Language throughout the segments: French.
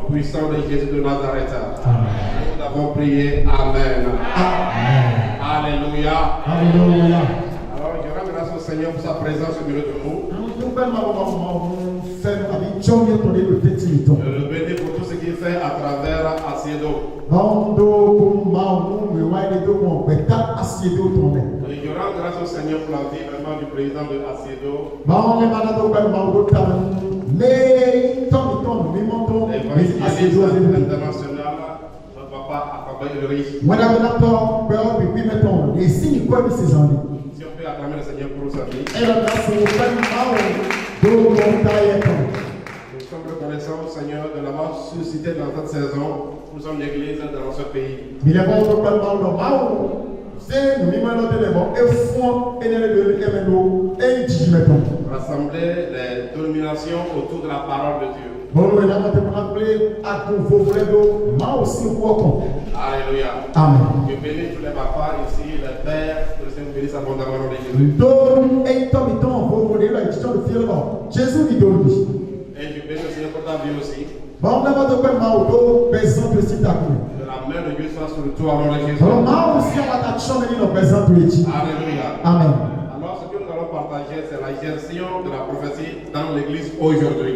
Puissant de Jésus de Nazareth. Nous avons prié. Amen. Alléluia. Alléluia. Alors, je rends grâce au Seigneur pour sa présence au milieu de nous. Je le bénis pour tout ce qu'il fait à travers Asiedo. Et je rends grâce au Seigneur pour la vie vraiment du président de Asiedo. International, notre papa a travaillé le riche. Si on peut acclamer le Seigneur pour sa vie. Nous sommes reconnaissants au Seigneur de l'avoir suscité dans cette saison. Nous sommes l'église dans ce pays. Rassembler les dominations autour de la parole de Dieu. Alléluia. Amen. Je bénis tous les papas ici, les pères, que le Seigneur bénisse abondamment de Jésus. Et je bénis le Seigneur pour ta vie aussi. Que la main de Dieu soit sur le toit au nom de Jésus. Alléluia. Amen. Alors, ce que nous allons partager, c'est la gestion de la prophétie dans l'église aujourd'hui.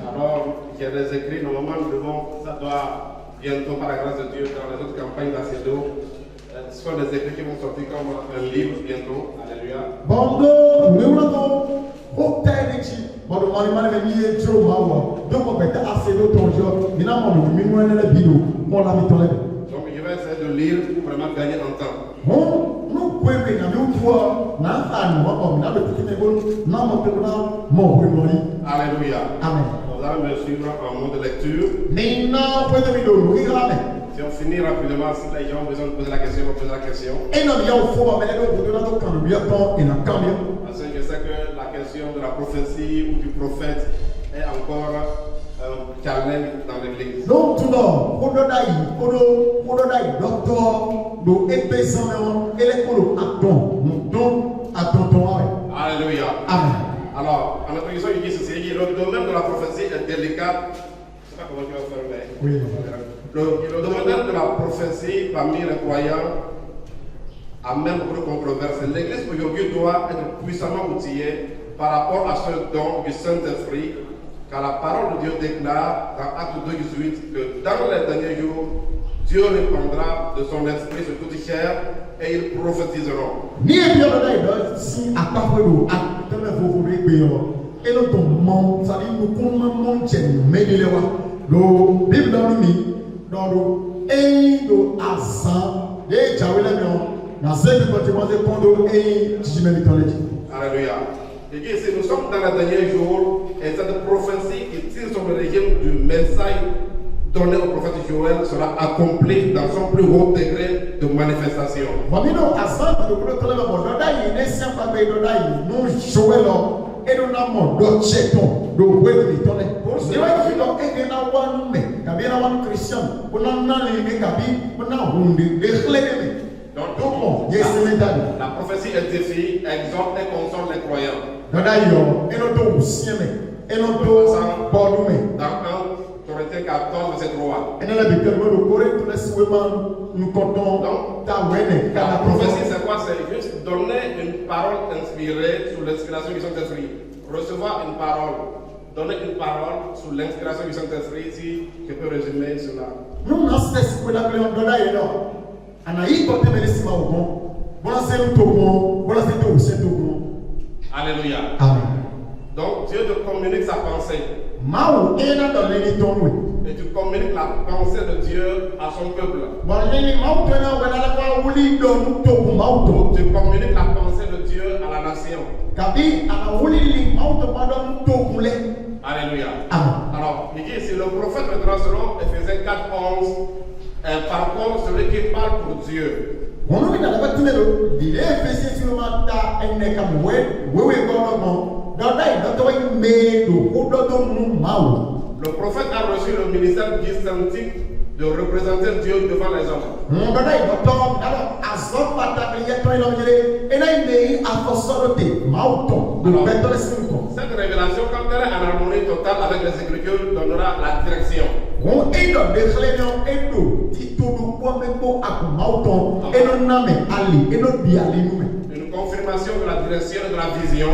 Alors, j'ai des écrits, normalement, ça doit bientôt, par la grâce de Dieu, dans les autres campagnes d'Asiedo. Ce sont des écrits qui vont sortir comme un livre bientôt. Alléluia. Donc je vais essayer de lire pour vraiment gagner en temps. Alléluia. Amen. Vous allez me suivre en mode de lecture. Si on finit rapidement, si les gens ont besoin de poser la question, on pose la question. Parce que je sais que la question de la prophétie ou du prophète est encore un challenge dans l'église. Alléluia. Amen. Alors, en introduction, il dit ceci, le domaine de la prophétie est délicat. Je ne sais pas comment tu vas faire, mais... Oui. Le domaine de la prophétie parmi les croyants a même beaucoup de controverses. L'église aujourd'hui doit être puissamment outillée par rapport à ce don du Saint-Esprit, car la parole de Dieu déclare dans Acte 2:18 que dans les derniers jours, Dieu répandra de son esprit sur toute chair et ils prophétiseront. Alléluia. Et dit ici, nous sommes dans les derniers jours et cette prophétie qui tire sur le régime du message donné au prophète Joël sera accomplie dans son plus haut degré de manifestation. Donc, la prophétie édifie, exhorte et console les croyants. Dans 1 Corinthiens 14, verset 3. Et dans la Bible, nous correctons nous comptons ta wene, La prophétie, c'est quoi? C'est juste donner une parole inspirée sous l'inspiration du Saint-Esprit. Recevoir une parole. Donner une parole sous l'inspiration du Saint-Esprit, si je peux résumer cela. Nous n'avons pas ce qu'on appelle un donné. Anaï côté Mélissima au bon. Voilà c'est le bon. Voilà c'est tout bon. Alléluia. Amen. Donc Dieu te communique sa pensée. Mao ena dans l'éditon oui. Et tu communiques la pensée de Dieu à son peuple. Bon les mao tena wena la kwa wuli don to mao to. Tu communiques la pensée de Dieu à la nation. Kabi ana wuli li mao to madon to kule. Alléluia. Amen. Alors, il dit ici, le prophète maintenant selon Ephésiens 4, 11, par contre, celui qui parle pour Dieu. On nous dit dans la partie de l'Éphésiens sur le matin, elle n'est qu'à mouer, oui, dans le prophète a reçu le ministère distinctif de représenter Dieu devant les hommes. Cette révélation, quand elle est en harmonie totale avec les Écritures, donnera la direction. Une confirmation de la direction et de la vision.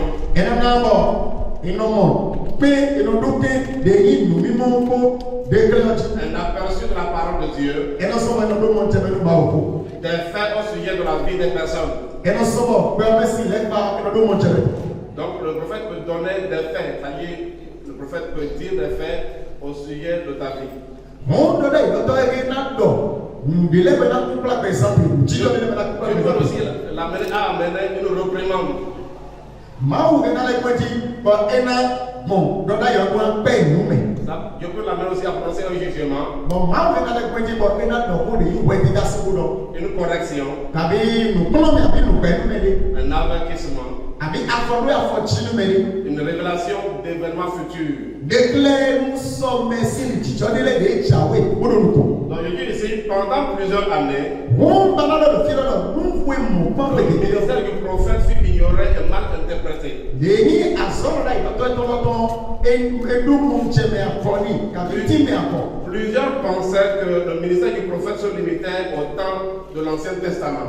Un aperçu de la parole de Dieu. Des faits au sujet de la vie des personnes. Donc le prophète peut donner des faits, c'est-à-dire le prophète peut dire des faits au sujet de ta vie. Tu peux aussi l'amener à amener une reprimande. Je peux l'amener aussi à prononcer un jugement. Une correction. Un avertissement. Une révélation d'événements futurs. Donc je dis ici, pendant plusieurs années, le ministère du prophète fut ignoré et mal interprété. Plusieurs pensaient que le ministère du prophète se limitait au temps de l'Ancien Testament.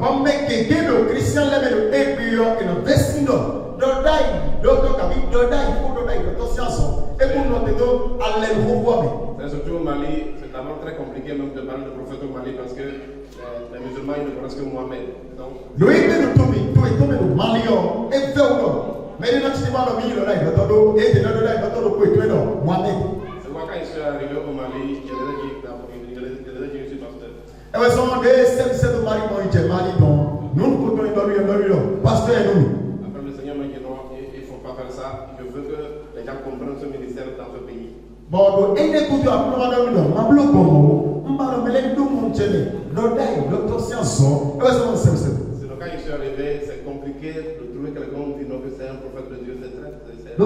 C'est surtout au Mali, c'est d'abord très compliqué même de parler de prophète au Mali parce que les musulmans ils ne connaissent que Mohamed. C'est moi quand je suis arrivé au Mali, il y a des gens qui suis pasteur. Après le Seigneur m'a dit non, il ne faut pas faire ça. Je veux que les gens comprennent ce ministère dans ce pays. Sinon quand je suis arrivé, c'est compliqué de trouver quelqu'un qui dit non que c'est un prophète de Dieu, c'est très sincère.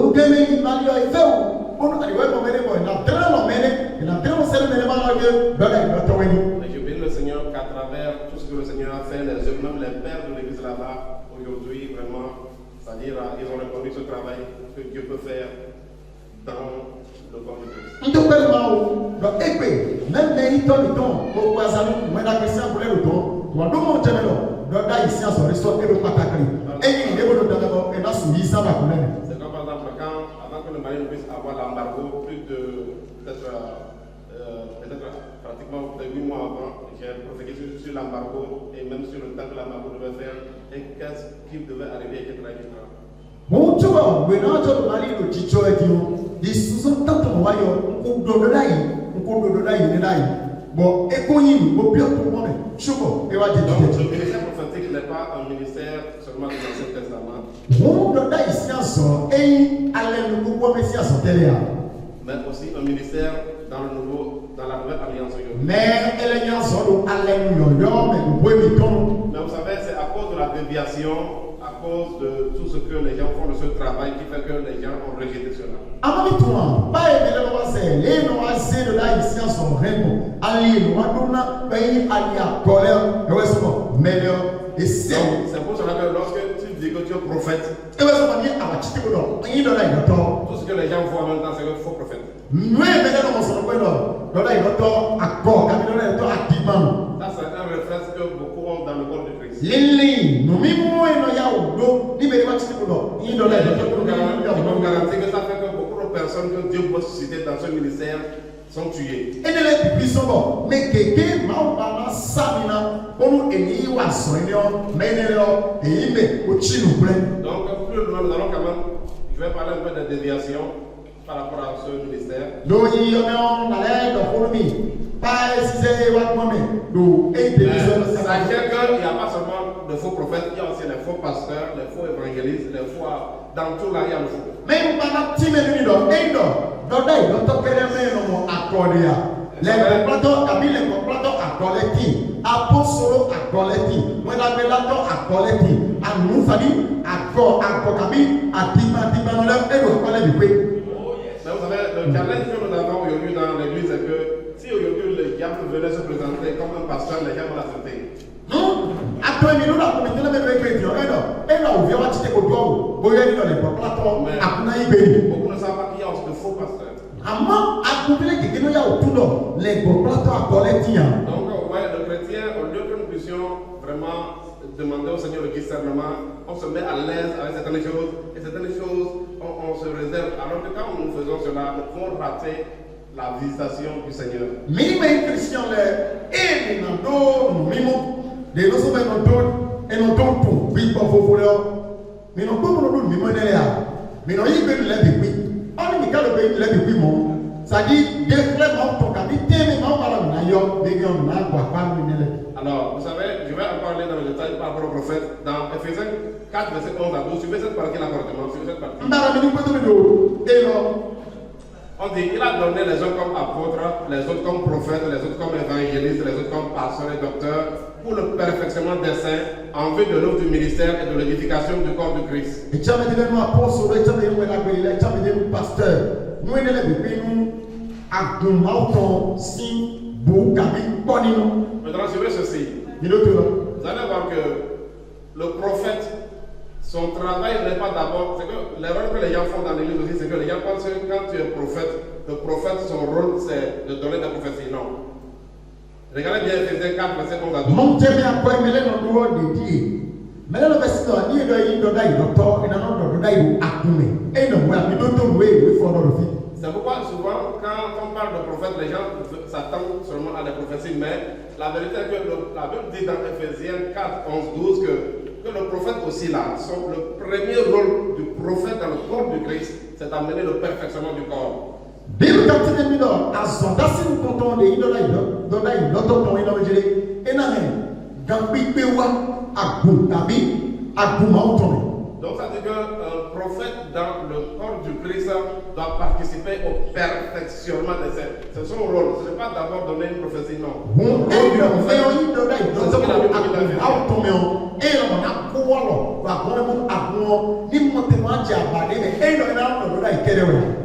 Mais je bénis le Seigneur qu'à travers tout ce que le Seigneur a fait, les œuvres, même les pères de l'église là-bas, aujourd'hui vraiment, c'est-à-dire ils ont reconnu ce travail que Dieu peut faire dans le corps de Christ. C'est comme par exemple avant que le Mali ne puisse avoir l'embargo, plus de peut-être pratiquement 8 mois avant, j'ai prophétisé sur l'embargo et même sur le temps que l'embargo devait faire et qu'est-ce qui devait arriver, etc. Donc, le ministère prophétique n'est pas un ministère seulement de l'Ancien Testament, mais aussi un ministère dans la nouvelle alliance. Mais vous savez, c'est à cause de la déviation, à cause de tout ce que les gens font de ce travail qui fait que les gens ont rejeté cela. C'est pour cela que lorsque tu dis que tu es prophète, tout ce que les gens voient en même temps, c'est un faux prophète. Doda idoto akko kami doda idoto akibano. Ça, c'est un réflexe que beaucoup ont dans le corps de Christ. Lili, no mimo eno ya udo, ni beri wati kudo. Ni doda idoto Je kudo. peux garantir que ça fait que beaucoup de personnes que Dieu peut susciter dans ce ministère sont tuées. Enele bisobo, me keke maubana samina, onu eni wa sonyo, menelo, eime, ochinu bre. Donc, plus loin, nous allons quand même, je vais parler un peu de déviation par rapport à ce ministère. Do yi yomeon nale do folumi. Pa esize wa kwame. Do e television Sachez qu'il n'y a pas seulement de faux prophètes, il y a aussi les faux pasteurs, les faux évangélistes, les faux. Dans tout là, il y a le faux. Même pas time ni do, endo. Do dai do to kere me no mo akodia. Le complato abile complato akoleti. Apostolo akoleti. Wena belato akoleti. Anu fadi akko kabi atima no le edo akole bi pe. Mais vous savez, le challenge que nous avons aujourd'hui dans l'église, c'est que si aujourd'hui le diable venait se présenter comme un pasteur, les gens vont l'accepter. Non, après nous la communauté même avec chrétien, on vient watcher ko do, boye ni dans les plateaux, akuna ibeli. Beaucoup ne savent pas qu'il y a aussi de faux pasteurs. Ama akubile ke no ya otundo, les plateaux à collectia. Donc, vous voyez, le chrétien, au lieu que nous puissions vraiment demander au Seigneur le discernement, on se met à l'aise avec certaines choses, et certaines choses, on se réserve. Alors que quand nous faisons cela, nous pouvons rater la visitation du Seigneur. Minime Christian le, et nous n'avons de nous sommes en tout, et nous sommes pour, oui, pour vos voleurs. Mais nous sommes pour nous, mais nous sommes là. Mais nous sommes là depuis. On est calme là depuis mon. Ça dit, déclarement ton capitaine, mais non, pas là, d'ailleurs, mais on n'a pas de. Alors, vous savez, je vais en parler dans le détail par rapport au prophète. Dans Ephésiens 4, verset 11 à 12, suivez cette partie là correctement, suivez cette partie. On dit, il a donné les uns comme apôtres, les autres comme prophètes, les autres comme évangélistes, les autres comme pasteurs et docteurs, pour le perfectionnement des saints, en vue de l'œuvre du ministère et de l'édification du corps de Christ. Et tu as dit nous apôtres, tu as dit nous pasteur, nous sommes depuis nous, à Gumauton, si, Bou, Kabi, Bonino. Maintenant, suivez ceci. Vous allez voir que le prophète, son travail n'est pas d'abord, c'est que l'erreur que les gens font dans l'église aussi, c'est que les gens pensent que quand tu es prophète, le prophète, son rôle, c'est de donner des prophéties. Non. Regardez bien Ephésiens 4, verset 11 à 12. Mon Dieu, à quoi il est dans le rôle de Dieu. Mais là, le verset, il est dans le docteur, il est dans le docteur, il est accumé. Et non, il doit tomber, il faut dans le film. C'est pourquoi souvent, quand on parle de prophète, les gens s'attendent seulement à des prophéties, mais la vérité est que la Bible dit dans Ephésiens 4, 11, 12 que le prophète aussi là, le premier rôle du prophète dans le corps du Christ, c'est d'amener le perfectionnement du corps. Bible captive mi do azonda si nkonton de idola idoto ton ina mejele enane gambi pewa agu tabi agu mauton. Donc ça dit qu'un prophète dans le corps du Christ doit participer au perfectionnement des saints. C'est son rôle. Ce n'est pas d'abord donner une prophétie, non. Bon, c'est ce qu'il a dit.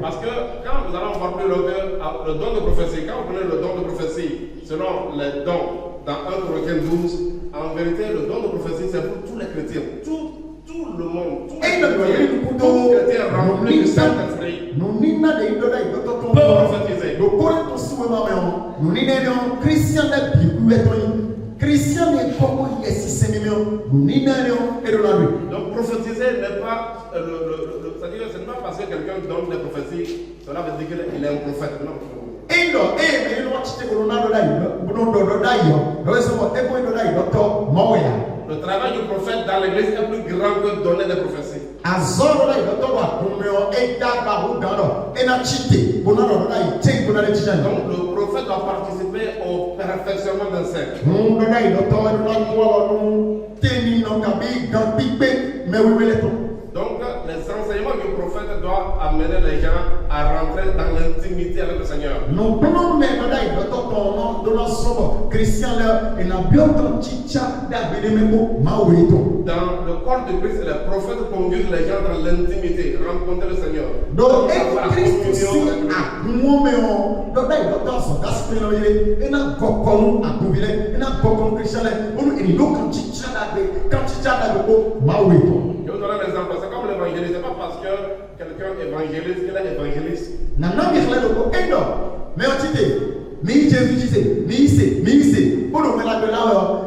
Parce que quand nous allons voir plus le don de prophétie, quand vous prenez le don de prophétie, selon les dons dans 1 Corinthiens 12, en vérité, le don de prophétie, c'est pour tous les chrétiens. Tout le monde, tout chrétien rempli du Saint-Esprit peut prophétiser. Donc prophétiser n'est pas, c'est-à-dire ce n'est pas parce que quelqu'un donne des prophéties, cela veut dire qu'il est un prophète. Non. Le travail du prophète dans l'église est plus grand que donner des prophéties. Donc le prophète doit participer au perfectionnement d'un saint. Donc les enseignements du prophète doivent amener les gens à rentrer dans l'intimité avec le Seigneur. Dans le corps de Christ, les prophètes conduisent les gens dans l'intimité, rencontrer le Seigneur. Donc, je vous donne un exemple. C'est comme l'évangéliste. C'est pas parce que quelqu'un évangélise qu'il est évangéliste. mi Jésus disait, mi ici, pour nous mettre là,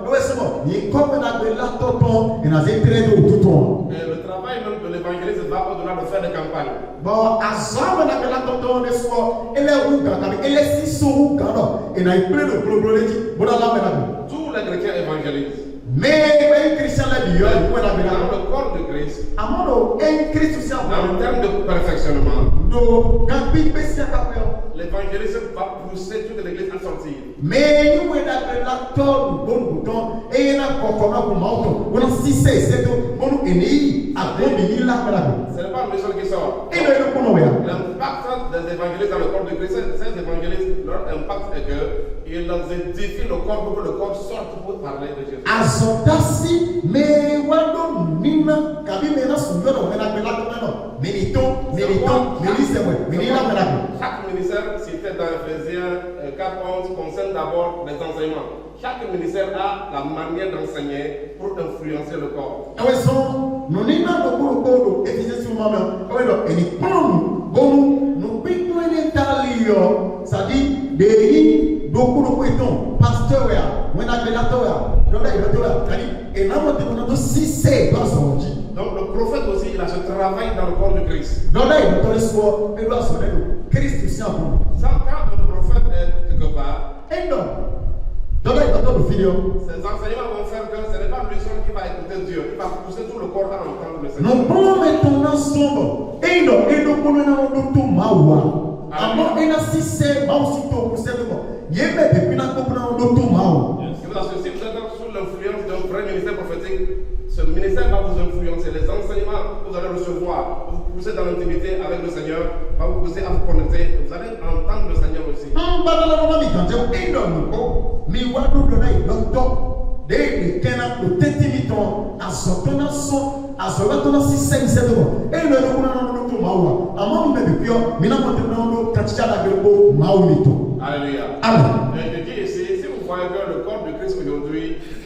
nous sommes, il comme on a de là tonton, et on a été tout ton. Le travail même de l'évangéliste va au-delà de faire des campagnes. Bon, à ça, on a de là tonton, on est soit, elle est où, elle est si sous, et on a eu plein de problèmes, bon, là, tous les chrétiens évangélistes. Mais Christian l'a dit, dans le corps de Christ, en termes de perfectionnement, l'évangéliste va pousser toute l'église à sortir. Mais nous, on a l'acteur, bon bouton, et il a encore pour moto, on a 6, 7, on est à bon béni là, ce n'est pas le seul qui sort. Et le bon, l'impact des évangélistes dans le corps de Christ, ces évangélistes, leur impact est qu'ils édifient le corps pour que le corps sorte pour parler de Jésus. Azotasi, mais wado nina, kabi mena suyo no mena bela komeno, milito, chaque ministère cité dans Ephésiens 4:11 concerne d'abord les enseignements. Chaque ministère a la manière d'enseigner pour influencer le corps. Nous nina no kuro Ephésiens sur maman, et ni pon bon nous pitu en italio, ça dit des dokuro kweton pasteur ya, wena bela toya. Donc le prophète aussi, il a ce travail dans le corps de Christ. Quand le prophète est quelque part, ses enseignements vont faire que ce n'est pas lui seul qui va écouter Dieu, il va pousser tout le corps à entendre le Seigneur. Parce que si vous êtes sous l'influence d'un vrai ministère prophétique, ce ministère va vous influencer. Les enseignements que vous allez recevoir, vous poussez dans l'intimité avec le Seigneur, va vous pousser à vous connecter. Vous allez entendre le Seigneur aussi. Alléluia. Amen. Et je dis ici, si vous voyez que le corps de Christ aujourd'hui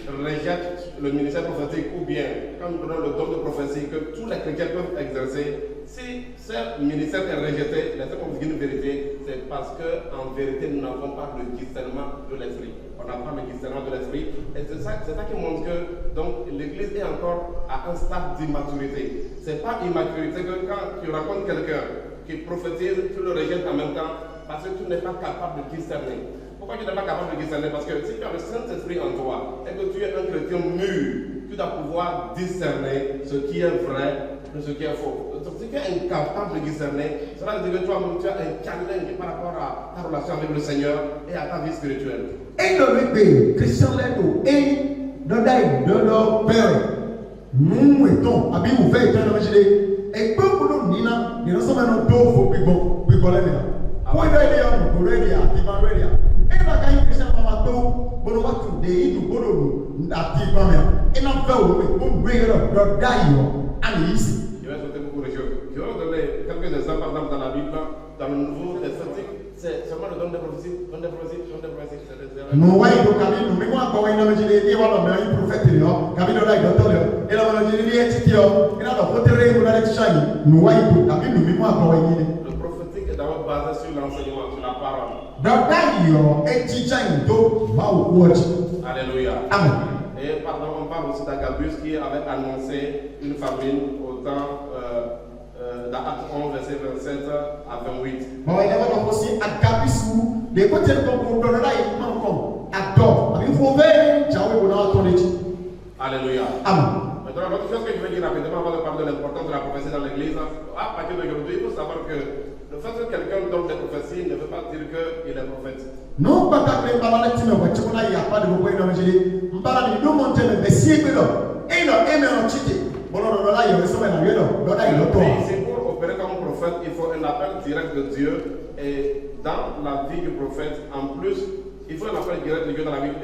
rejette le ministère prophétique ou bien, quand nous donnons le don de prophétie que tous les chrétiens peuvent exercer, si ce ministère est rejeté, laissez-moi vous dire une vérité, c'est parce qu'en vérité nous n'avons pas le discernement de l'esprit. On n'a pas le discernement de l'esprit et c'est ça qui montre que donc l'église est encore à un stade d'immaturité. C'est pas immaturité que quand tu rencontres quelqu'un qui prophétise, tu le rejettes en même temps parce que tu n'es pas capable de discerner. Pourquoi tu n'es pas capable de discerner? Parce que si tu as le Saint-Esprit en toi et que tu es un chrétien mûr, tu dois pouvoir discerner ce qui est vrai de ce qui est faux. Donc si tu es incapable de discerner, cela veut dire que toi-même tu as un challenge par rapport à ta relation avec le Seigneur et à ta vie spirituelle. Et le bébé, Christian Ledo, et de leur père, nous mettons, à bien ouvert, et comme nous, Nina, nous sommes un dos pour Pibolé. When they are already at the Maria, and I can't Christian Mamato, but what to they to go to at the Mamma, and I'm going to bring it up, your Dio, and easy. Je vais sauter beaucoup de choses. Je vais vous donner quelques exemples, par exemple, dans la Bible, dans le Nouveau Testament, c'est seulement le don de prophétie, no way to come in, we want to go in the Jedi, one of my prophet, come in like the Toller, and I'm going to Jedi, and I'm going to regular shine, no way to come in, we want to go in. D'abord basé sur l'enseignement, sur la parole. Alléluia. Amen. Et pardon, on parle aussi d'Agabus qui avait annoncé une famine au temps d'Actes 11, verset 27 à 28. Bon, il y avait aussi Agabus où les côtés de ton là, il manque comme Ador. Il faut ver, j'avais besoin d'entendre. Alléluia. Amen. Maintenant, l'autre chose que je veux dire rapidement avant de parler de l'importance de la prophétie dans l'église, à partir d'aujourd'hui, il faut savoir que le fait que quelqu'un donne des prophéties ne veut pas dire qu'il est prophète. Non, pas que les parents qui me voient, il n'y a pas de beaucoup d'évangélistes. Je parle de nous montrer le Messie, mais non. Et non, et mais on chite. Bon, non, là, il y a un sommet dans le là, il y a un toit. C'est pour opérer comme prophète, il faut un appel direct de Dieu. Et dans la vie du prophète, en plus, il faut un appel direct de Dieu dans la vie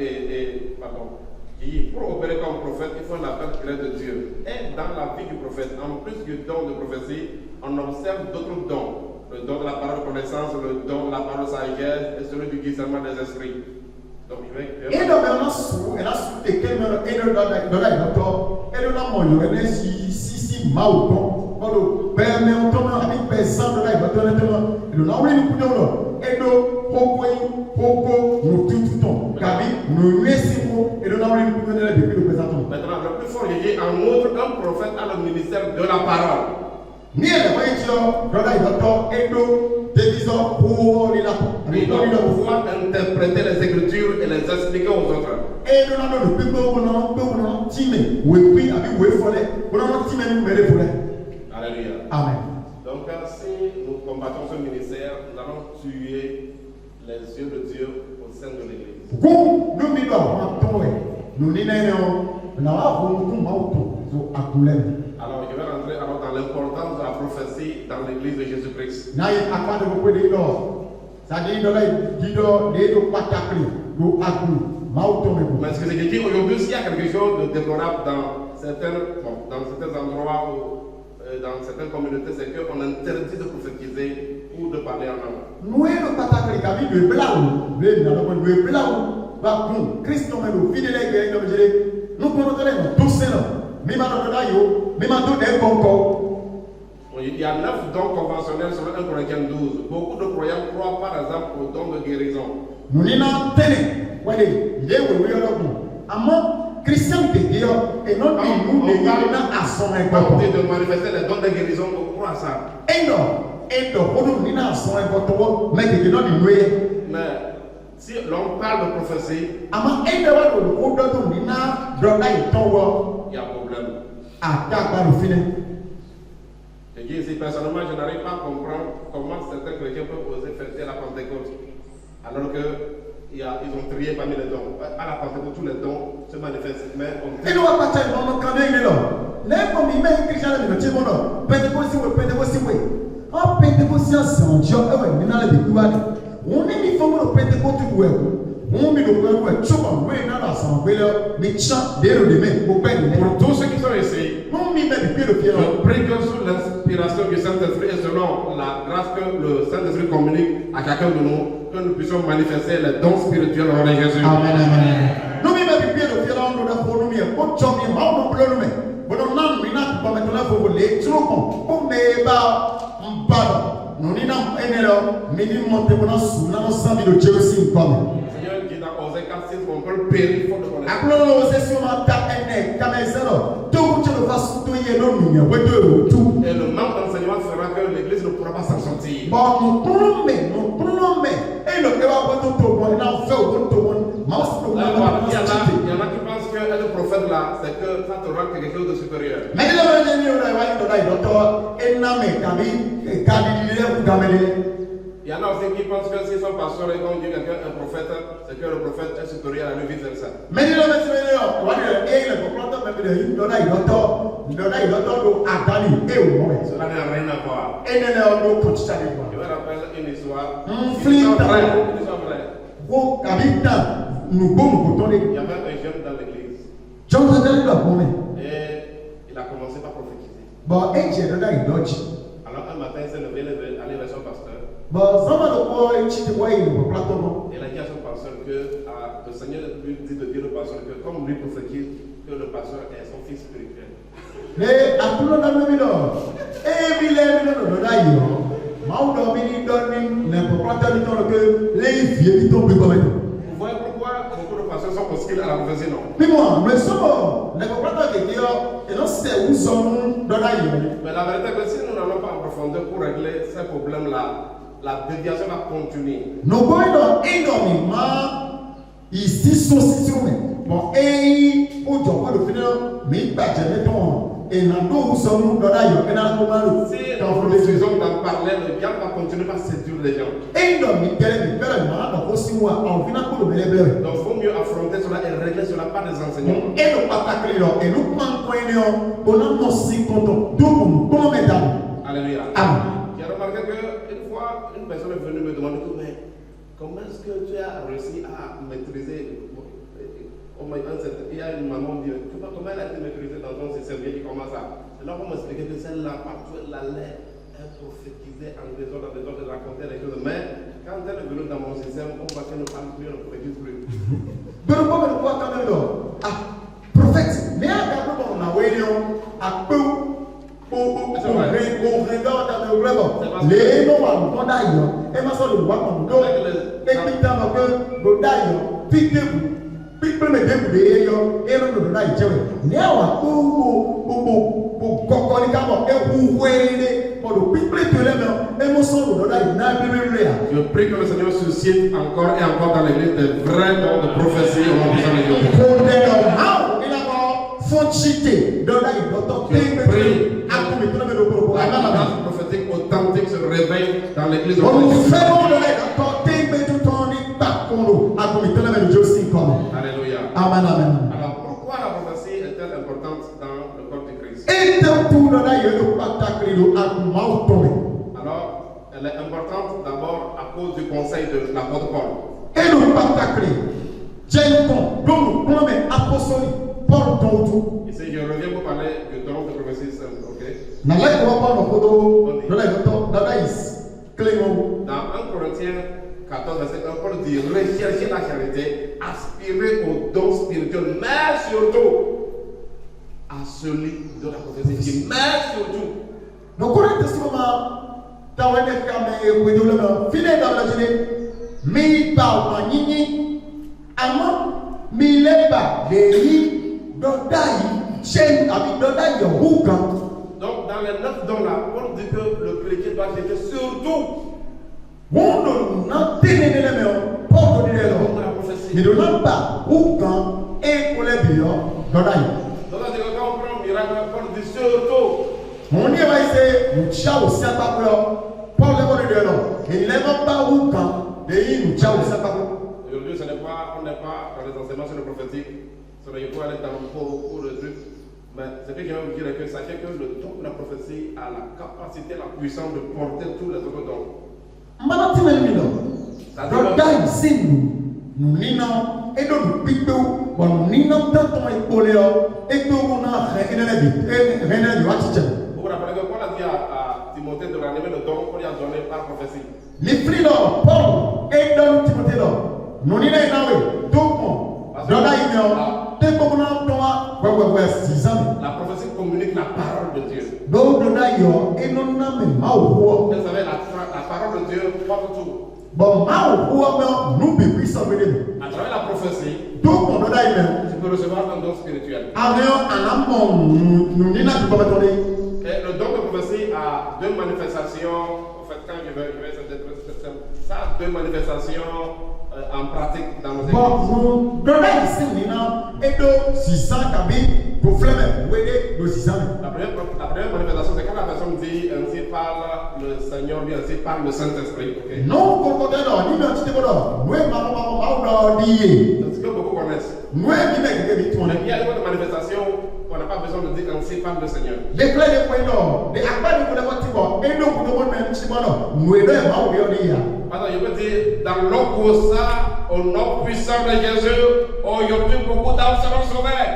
pour opérer comme prophète, il faut un appel direct de Dieu. Et dans la vie du prophète, en plus du don de prophétie, on observe d'autres dons. Le don de la parole de connaissance, le don de la parole de sagesse et celui du discernement des esprits. Donc, et donc, on a su des caméras, et de la docteur, et de la moyo, et de si maou, on permet autrement avec personne de la docteur, et de la moyo, et de nous tout temps. Gabi, nous laissons et nous n'avons plus de depuis le présent temps. Maintenant, le plus fort, il y a un autre, un prophète a le ministère de la parole. Ni elle va être dans la docteur Edo, téléviseur pour les Il doit pouvoir interpréter les Écritures et les expliquer aux autres. Et nous avons le plus beau, nous avons timé, ou puis avec ou follet, nous avons timé, nous mêlé follet. Alléluia. Amen. Donc, si nous combattons ce ministère, nous allons tuer les yeux de Dieu au sein de l'Église. Nous nous Alors, je vais rentrer dans l'importance de la prophétie dans l'Église de Jésus-Christ. Mais ce que je dis aujourd'hui, s'il y a quelque chose de déplorable dans certains endroits ou dans certaines communautés, c'est qu'on interdit de prophétiser ou de parler en langue. Il y a 9 dons conventionnels sur 1 Corinthiens 12. Beaucoup de croyants croient par exemple au don de guérison. Quand on dit de manifester les dons de guérison, on croit à ça. Mais si l'on parle de prophétie, il y a problème. Je dis ici, personnellement, je n'arrive pas à comprendre comment certains chrétiens peuvent oser fêter la Pentecôte, alors qu'ils ont trié parmi les dons. À la Pentecôte, tous les dons se manifestent, mais on pour tous ceux qui sont ici, je prie que sous l'inspiration du Saint-Esprit et selon la grâce que le Saint-Esprit communique à chacun de nous, que nous puissions manifester les dons spirituels au nom de Jésus. Amen, amen. Seigneur dit dans Osée 4:6 qu'on peut périr faute de connaissance. Et le manque d'enseignement fera que l'Église ne pourra pas s'en sortir. Il y en a qui pensent que être prophète là, c'est que ça te rend quelque chose de supérieur. Il y en a aussi qui pensent que s'ils sont pasteurs et qu'on dit quelqu'un est un prophète, c'est que le prophète est supérieur à lui, vice versa. Cela n'a rien à voir. Je me rappelle une histoire. Une histoire vraie. Il y avait un jeune dans l'église. Et il a commencé par prophétiser. Alors un matin, il s'est levé, allé vers son pasteur. Il a dit à son pasteur que le Seigneur lui dit de dire au pasteur que comme lui prophétise, que le pasteur est son fils spirituel. Vous voyez pourquoi beaucoup de pasteurs sont hostiles à la prophétie, non? Mais la vérité est que si nous n'allons pas en profondeur pour régler ces problèmes-là, la déviation va continuer. Si nous refusons d'en parler, le diable va continuer à séduire les gens. Donc il vaut mieux affronter cela et régler cela par des enseignements. Alléluia. J'ai remarqué qu'une fois, une personne est venue me demander mais comment est-ce que tu as réussi à maîtriser? Il y a une maman qui dit comment elle a été maîtrisée dans ton système. Il commence à. C'est là qu'on m'expliquait que celle-là, partout, elle allait prophétiser en désordre, de raconter les choses. Mais quand elle est venue dans mon système, on voit qu'elle ne parle plus, elle ne prophétise plus. Prophète, mais on a à peu. Et puis dans le cœur, le daïo, piquez-vous. Piquez me débouler, et le daïo, néawa, Je prie que le Seigneur suscite encore et encore dans l'église des vrais dons de prophétie au nom du Seigneur Jésus. Je prie que la grâce prophétique authentique se réveille dans l'église au nom du Seigneur. Alléluia. Amen, amen. Alors pourquoi la prophétie est-elle importante dans le corps du Christ? Alors, elle est importante d'abord à cause du conseil de l'apôtre Paul. Ici, je reviens pour parler du don de prophétie simple, ok? Dans 1 Corinthiens 14, verset 1, Paul dit recherchez la charité, aspirez aux dons spirituels, mais surtout à celui de la prophétie. Mais surtout. Donc, on est donc, dans les 9 dons là, Paul dit que le chrétien doit chercher surtout la prophétie. Donc, quand on prend le miracle, Paul dit surtout. Aujourd'hui, on n'est pas dans les enseignements sur le prophétique. Il faut aller dans beaucoup de trucs. Mais ce que j'ai envie de dire est que sachez que le don de la prophétie a la capacité, la puissance de porter tous les autres dons. Vous vous rappelez que Paul a dit à Timothée de ranimer le don qu'on lui a donné par prophétie. La prophétie communique la parole de Dieu. Vous savez, la parole de Dieu porte tout. À travers la prophétie, tu peux recevoir un don spirituel. Et le don de prophétie a deux manifestations. En fait, quand je vais essayer d'être très simple, ça a deux manifestations en pratique dans nos églises. La première manifestation, c'est quand la personne dit ainsi parle le Seigneur, lui ainsi parle le Saint-Esprit. Okay? C'est ce que beaucoup connaissent. Mais il y a une manifestation on n'a pas besoin de dire ainsi parle le Seigneur. Pardon, je peux dire dans l'Okosa, au nom puissant de Jésus, oh, il y a beaucoup d'âmes seront sauvées.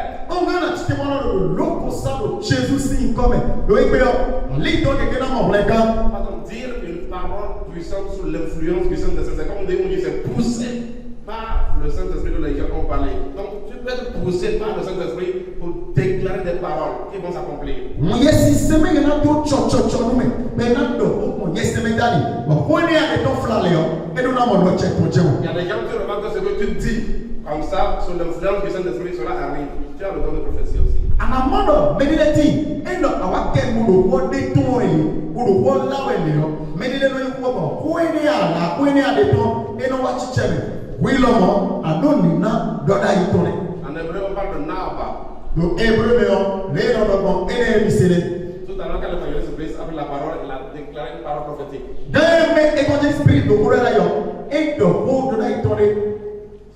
Pardon, dire une parole puissante sous l'influence du Saint-Esprit, c'est comme on dit, c'est poussé par le Saint-Esprit de les gens qui ont parlé. Donc, tu peux être poussé par le Saint-Esprit pour déclarer des paroles qui vont s'accomplir. Il y a des gens qui remarquent que ce que tu dis, comme ça, sous l'influence du Saint-Esprit, cela arrive. Tu as le don de prophétie aussi. En hébreu, on parle de Naba. Tout à l'heure, quand l'évangéliste Brice a pris la parole, il a déclaré une parole prophétique.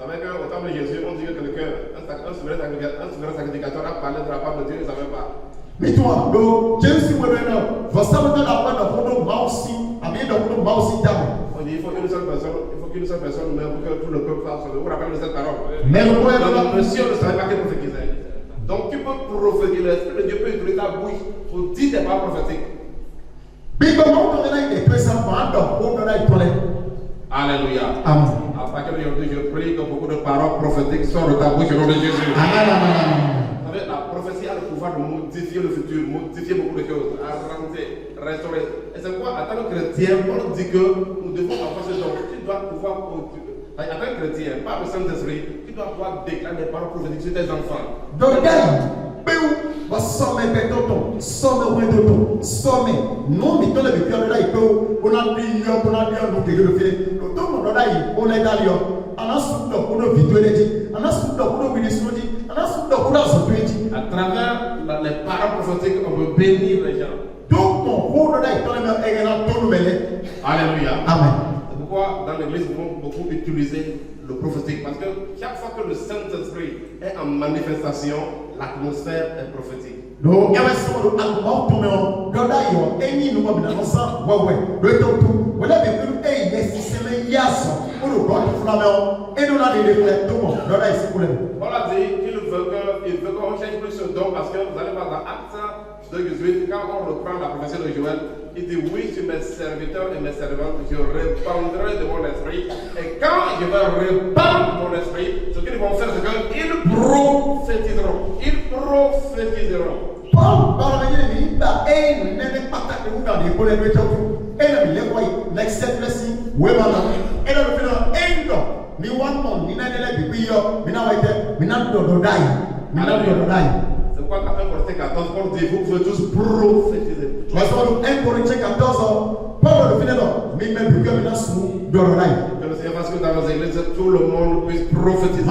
Vous savez qu'au temps de Jésus, on dit que quelqu'un, un souverain sacrificateur a parlé de la part de Dieu, il ne savait pas. Mais toi, Jésus, il faut une seule personne, mais pour que tout le peuple fasse. Vous vous rappelez de cette parole? Mais le monsieur ne savait pas quelle prophétie. Donc tu peux prophétiser, l'Esprit de Dieu peut utiliser ta bouche pour dire des paroles prophétiques. Alléluia. Amen. À partir d'aujourd'hui, je prie que beaucoup de paroles prophétiques sortent de ta bouche au nom de Jésus. Amen. Vous savez, la prophétie a le pouvoir de modifier le futur, modifier beaucoup de choses, arranger, restaurer. Et c'est quoi, en tant que chrétien, on dit que nous devons avoir ce don. Tu dois pouvoir En tant que chrétien, par le Saint-Esprit, tu dois pouvoir déclarer des paroles prophétiques sur tes enfants. Donc, peu somme betoto, somme wendoto, somme non mi tole bi piano dai to ona di yo no ke do fele no to mo dai o le dalio ana sudo ko no video leji ana sudo ko no ministre leji ana sudo ko no so tweji À travers les paroles prophétiques, on peut bénir les gens. donc ton ko dai to le e na to no mele. Alléluia. Amen. C'est pourquoi dans l'église, nous vont beaucoup utiliser le prophétique. Parce que chaque fois que le Saint-Esprit est en manifestation, l'atmosphère est prophétique. Donc, il y a un son de alcool, tout le monde, d'ailleurs, et ni nous, on a un sang, ouais, le tout, on a des plus, et yes, c'est le yasso, pour le corps du flamand, et nous, on a des reflets, tout le monde, d'ailleurs, c'est pour lui. On a dit qu'il veut qu'on change plus ce don parce que vous allez voir dans Actes 2:18, quand on reprend la prophétie de Joël, il dit oui, sur mes serviteurs et mes servantes, je répandrai de mon esprit. Et quand je vais répandre mon esprit, ce qu'ils vont faire, c'est qu'ils prophétiseront. Ils prophétiseront. Paul, par la manière de l'État, et nous n'avons pas de vous dans les collègues de tout. Et nous les voyons, l'excès de si, oui, madame. Et nous faisons un don. Ni one month, ni n'avons pas de bio, ni n'avons pas de dodai. Ni n'avons pas de dodai. C'est pourquoi dans 1 Corinthiens 14, Paul dit, vous pouvez tous prophétiser. Tu vas voir 1 Corinthiens 14, Paul le fait non, mais même plus que maintenant sous dodai. Que le Seigneur fasse que dans nos églises, tout le monde puisse prophétiser. Si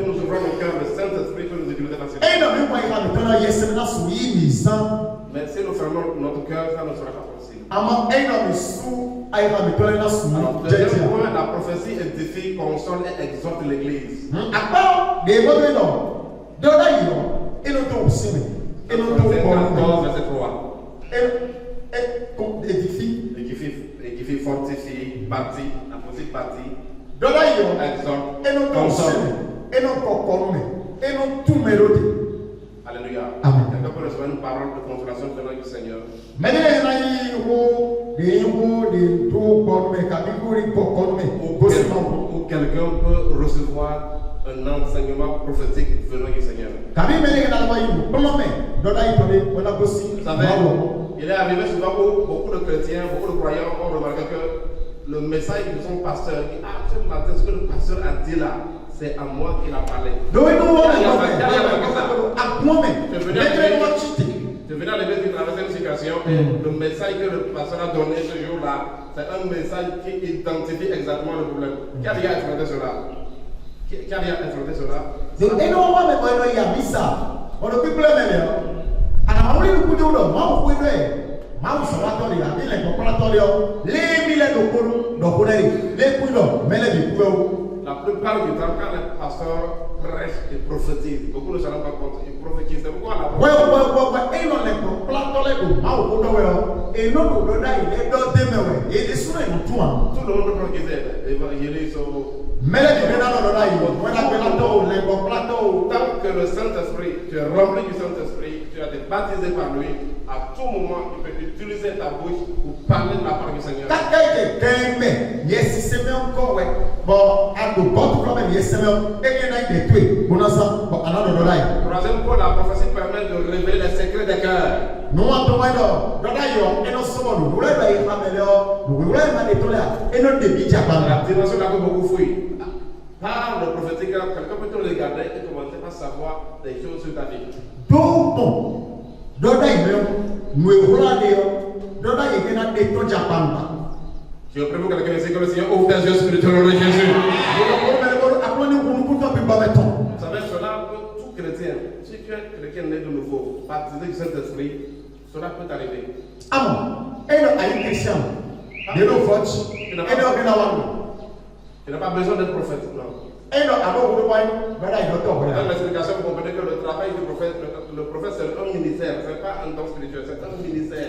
nous ouvrons nos cœurs, le Saint-Esprit peut nous utiliser facilement. Mais si nous fermons notre cœur, ça ne sera pas possible. Alors, deuxième point, la prophétie édifie, console et exhorte l'église. Corinthiens 14, verset 3. Édifie, fortifie, bâtit, la prophétie bâtit, exhorte, console. Alléluia. Amen. Quelqu'un peut recevoir une parole de consolation venant du Seigneur. Ou quelqu'un peut recevoir un enseignement prophétique venant du Seigneur. Vous savez, il est arrivé souvent où beaucoup de chrétiens, beaucoup de croyants ont remarqué que le message de son pasteur, dit, ah, ce matin, ce que le pasteur a dit là, c'est à moi qu'il a parlé. Tu venais à l'église qui traversait une situation et le message que le pasteur a donné ce jour-là, c'est un message qui identifie exactement le problème. Qui a déjà affronté cela? Qui a déjà affronté cela? La plupart du temps, quand les pasteurs prêchent et prophétisent, beaucoup ne se rendent pas compte, ils prophétisent. C'est pourquoi la tout le monde prophétise, évangélise. Tant que le Saint-Esprit, tu es rempli du Saint-Esprit, tu as été baptisé par lui, à tout moment, tu peux utiliser ta bouche pour parler de la parole du Seigneur. Troisième point, la prophétie permet de révéler les secrets des cœurs. La dimension là que beaucoup fouillent. Par le prophétique, quelqu'un peut te regarder et commencer à savoir des choses sur ta vie. Je prie pour quelqu'un ici que le Seigneur ouvre tes yeux spirituels au nom de Jésus. Vous savez, cela peut tout chrétien. Si tu es chrétien né de nouveau, baptisé du Saint-Esprit, cela peut t'arriver. Tu n'as pas besoin d'être prophète, non. Dans l'explication, vous comprenez que le travail du prophète, le prophète c'est un ministère, ce n'est pas un don spirituel, c'est un ministère.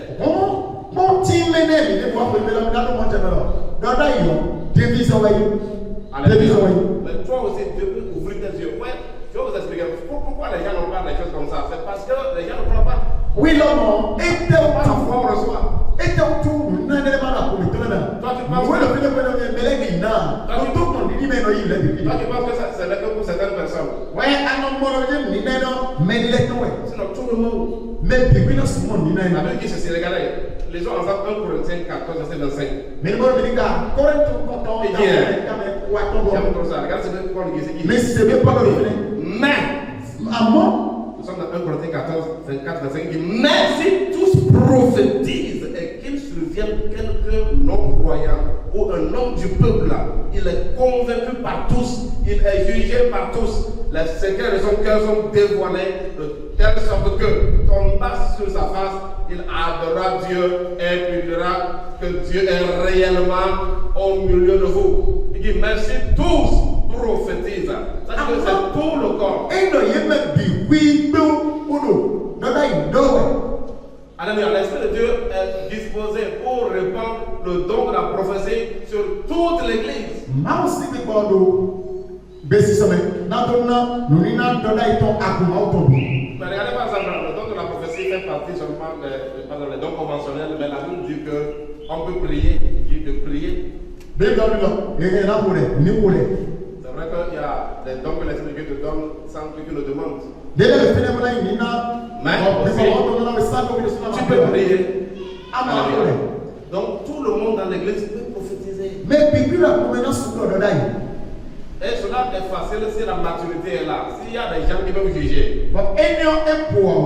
Mais toi aussi, Dieu peut ouvrir tes yeux. Ouais, je vais vous expliquer pourquoi les gens n'ont pas des choses comme ça. C'est parce que les gens ne croient pas. Oui, l'homme, et parfois on reçoit. Toi, tu penses que ça n'est que pour certaines personnes. Ouais, sinon tout le monde. Mais depuis là, ce monde, il La n'a Bible dit ceci, regardez. Les gens en 1 Corinthiens 14, verset 25. mais le monde dit que Corinthe, quand on Et est bien. dans J'aime comme ça. Regardez ce que Paul dit. mais c'est même pas le reflet. Mais, Maman, nous sommes dans 1 Corinthiens 14, 24, 25. Il dit, mais si tous prophétisent et qu'il survienne quelqu'un non-croyant ou un homme du peuple là, il est convaincu par tous, il est jugé par tous. Les secrets de son cœur sont dévoilés de telle sorte que tombant sur sa face, il adorera Dieu et puis dira que Dieu est réellement au milieu de vous. Il dit, mais si tous prophétisent, c'est-à-dire que c'est tout le corps. et non, il m'a dit oui, non, ou non, non. Alléluia, l'Esprit de Dieu est disposé pour répandre le don de la prophétie sur toute l'Église. Maa si mi gbọ́ do bẹ́sí sọ́mẹ́ n'adọ́nà nùnínà dọ́dá ìtàn àgùnmá ọ̀tọ̀ bù. Mais regardez par exemple, le don de la prophétie fait partie seulement des dons conventionnels, mais la Bible dit qu'on peut prier, il dit de prier. Bẹ́ẹ̀ dọ́dún lọ, èyí náà wò rẹ̀ ní wò rẹ̀. C'est vrai qu'il y a des dons que l'Esprit de Dieu te donne sans que tu le demandes. Délé le fẹ́lẹ́ mọ́lá yìí nínà. Mais tu peux prier. Alléluia. Donc tout le monde dans l'église peut prophétiser. Mais bibi la kọ́mẹ́nà sùgbọ́n dọ́dá yìí. Et cela est facile si la maturité est là. S'il y a des gens qui peuvent juger. Bon, ènìyàn ẹ̀pọ̀ ọ̀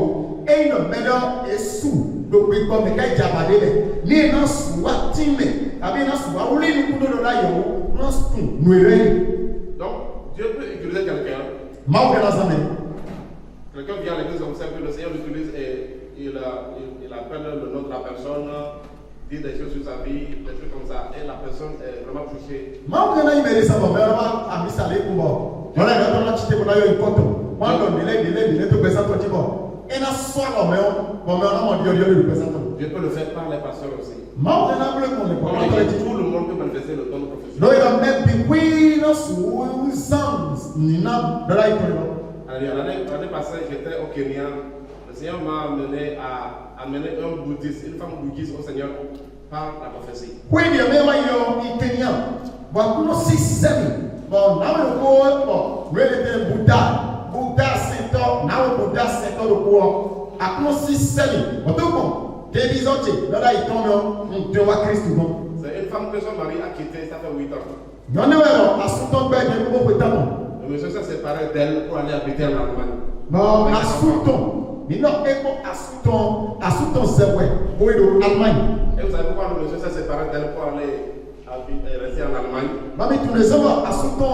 ènìyàn mẹ́lọ́ èsù gbogbo ìgbọ́ mi ká ìjàmbá délẹ̀ ní iná sùn wá tí mẹ́ àbí iná sùn wá wọlé ní kúndó dọ́dá yẹ̀wò wọ́n sùn nù èrè yìí. Donc Dieu peut utiliser quelqu'un. Máa wọ̀ kẹ́lá sàmẹ́. Quelqu'un vient à l'église, on sait que le Seigneur l'utilise et il appelle le nom de la personne, dit des choses sur sa vie, des trucs comme ça, et la personne est vraiment touchée. Máa wọ̀ kẹ́lá ìmẹ̀lẹ̀ sábà mẹ́rin wá àmì sàlẹ̀ kú bọ̀. Yọ̀lá ìgbà tó ń láti tẹ̀ bọ̀ láyọ̀ ìkọ́tọ̀. Wọ́n á lọ nílé tó gbẹ sátọ̀ jí bọ̀. Iná sọ̀rọ̀ mẹ́wọ́n náà mọ̀ díọ̀ díọ̀ lè gbẹ sátọ̀. Dieu peut le faire par les pasteurs aussi. Máa wọ̀ kẹ́lá bílẹ̀ kọ̀ lẹ́kọ̀ọ́ látọ̀ ẹ̀jì. Tout le monde peut manifester le don de prophétie. Lóyè lọ mẹ́ bí wí náà sùn zan nínà dọ́là ìkọ̀ lọ. L'année passée, j'étais au Kenya. Le Seigneur m'a amené à amener un bouddhiste, une femme bouddhiste au Seigneur par la prophétie. Kweli amewa yo Kenya. Bwa kuno system. Bon, nawe ko bon, wele te Buddha center, nawe Buddha center do ko. Akuno system. Otoko. Télévision dada itono nto wa Christ bon. C'est une femme que son mari a quitté, ça fait 8 ans. Yone wero asuto gbe de ko petamo. Le monsieur s'est séparé d'elle pour aller habiter en Allemagne. Bon, asuto. Nino eko asuto zewe. Boido Allemagne. Et vous savez pourquoi le monsieur s'est séparé d'elle pour aller rester en Allemagne? Mami tunasema asuto.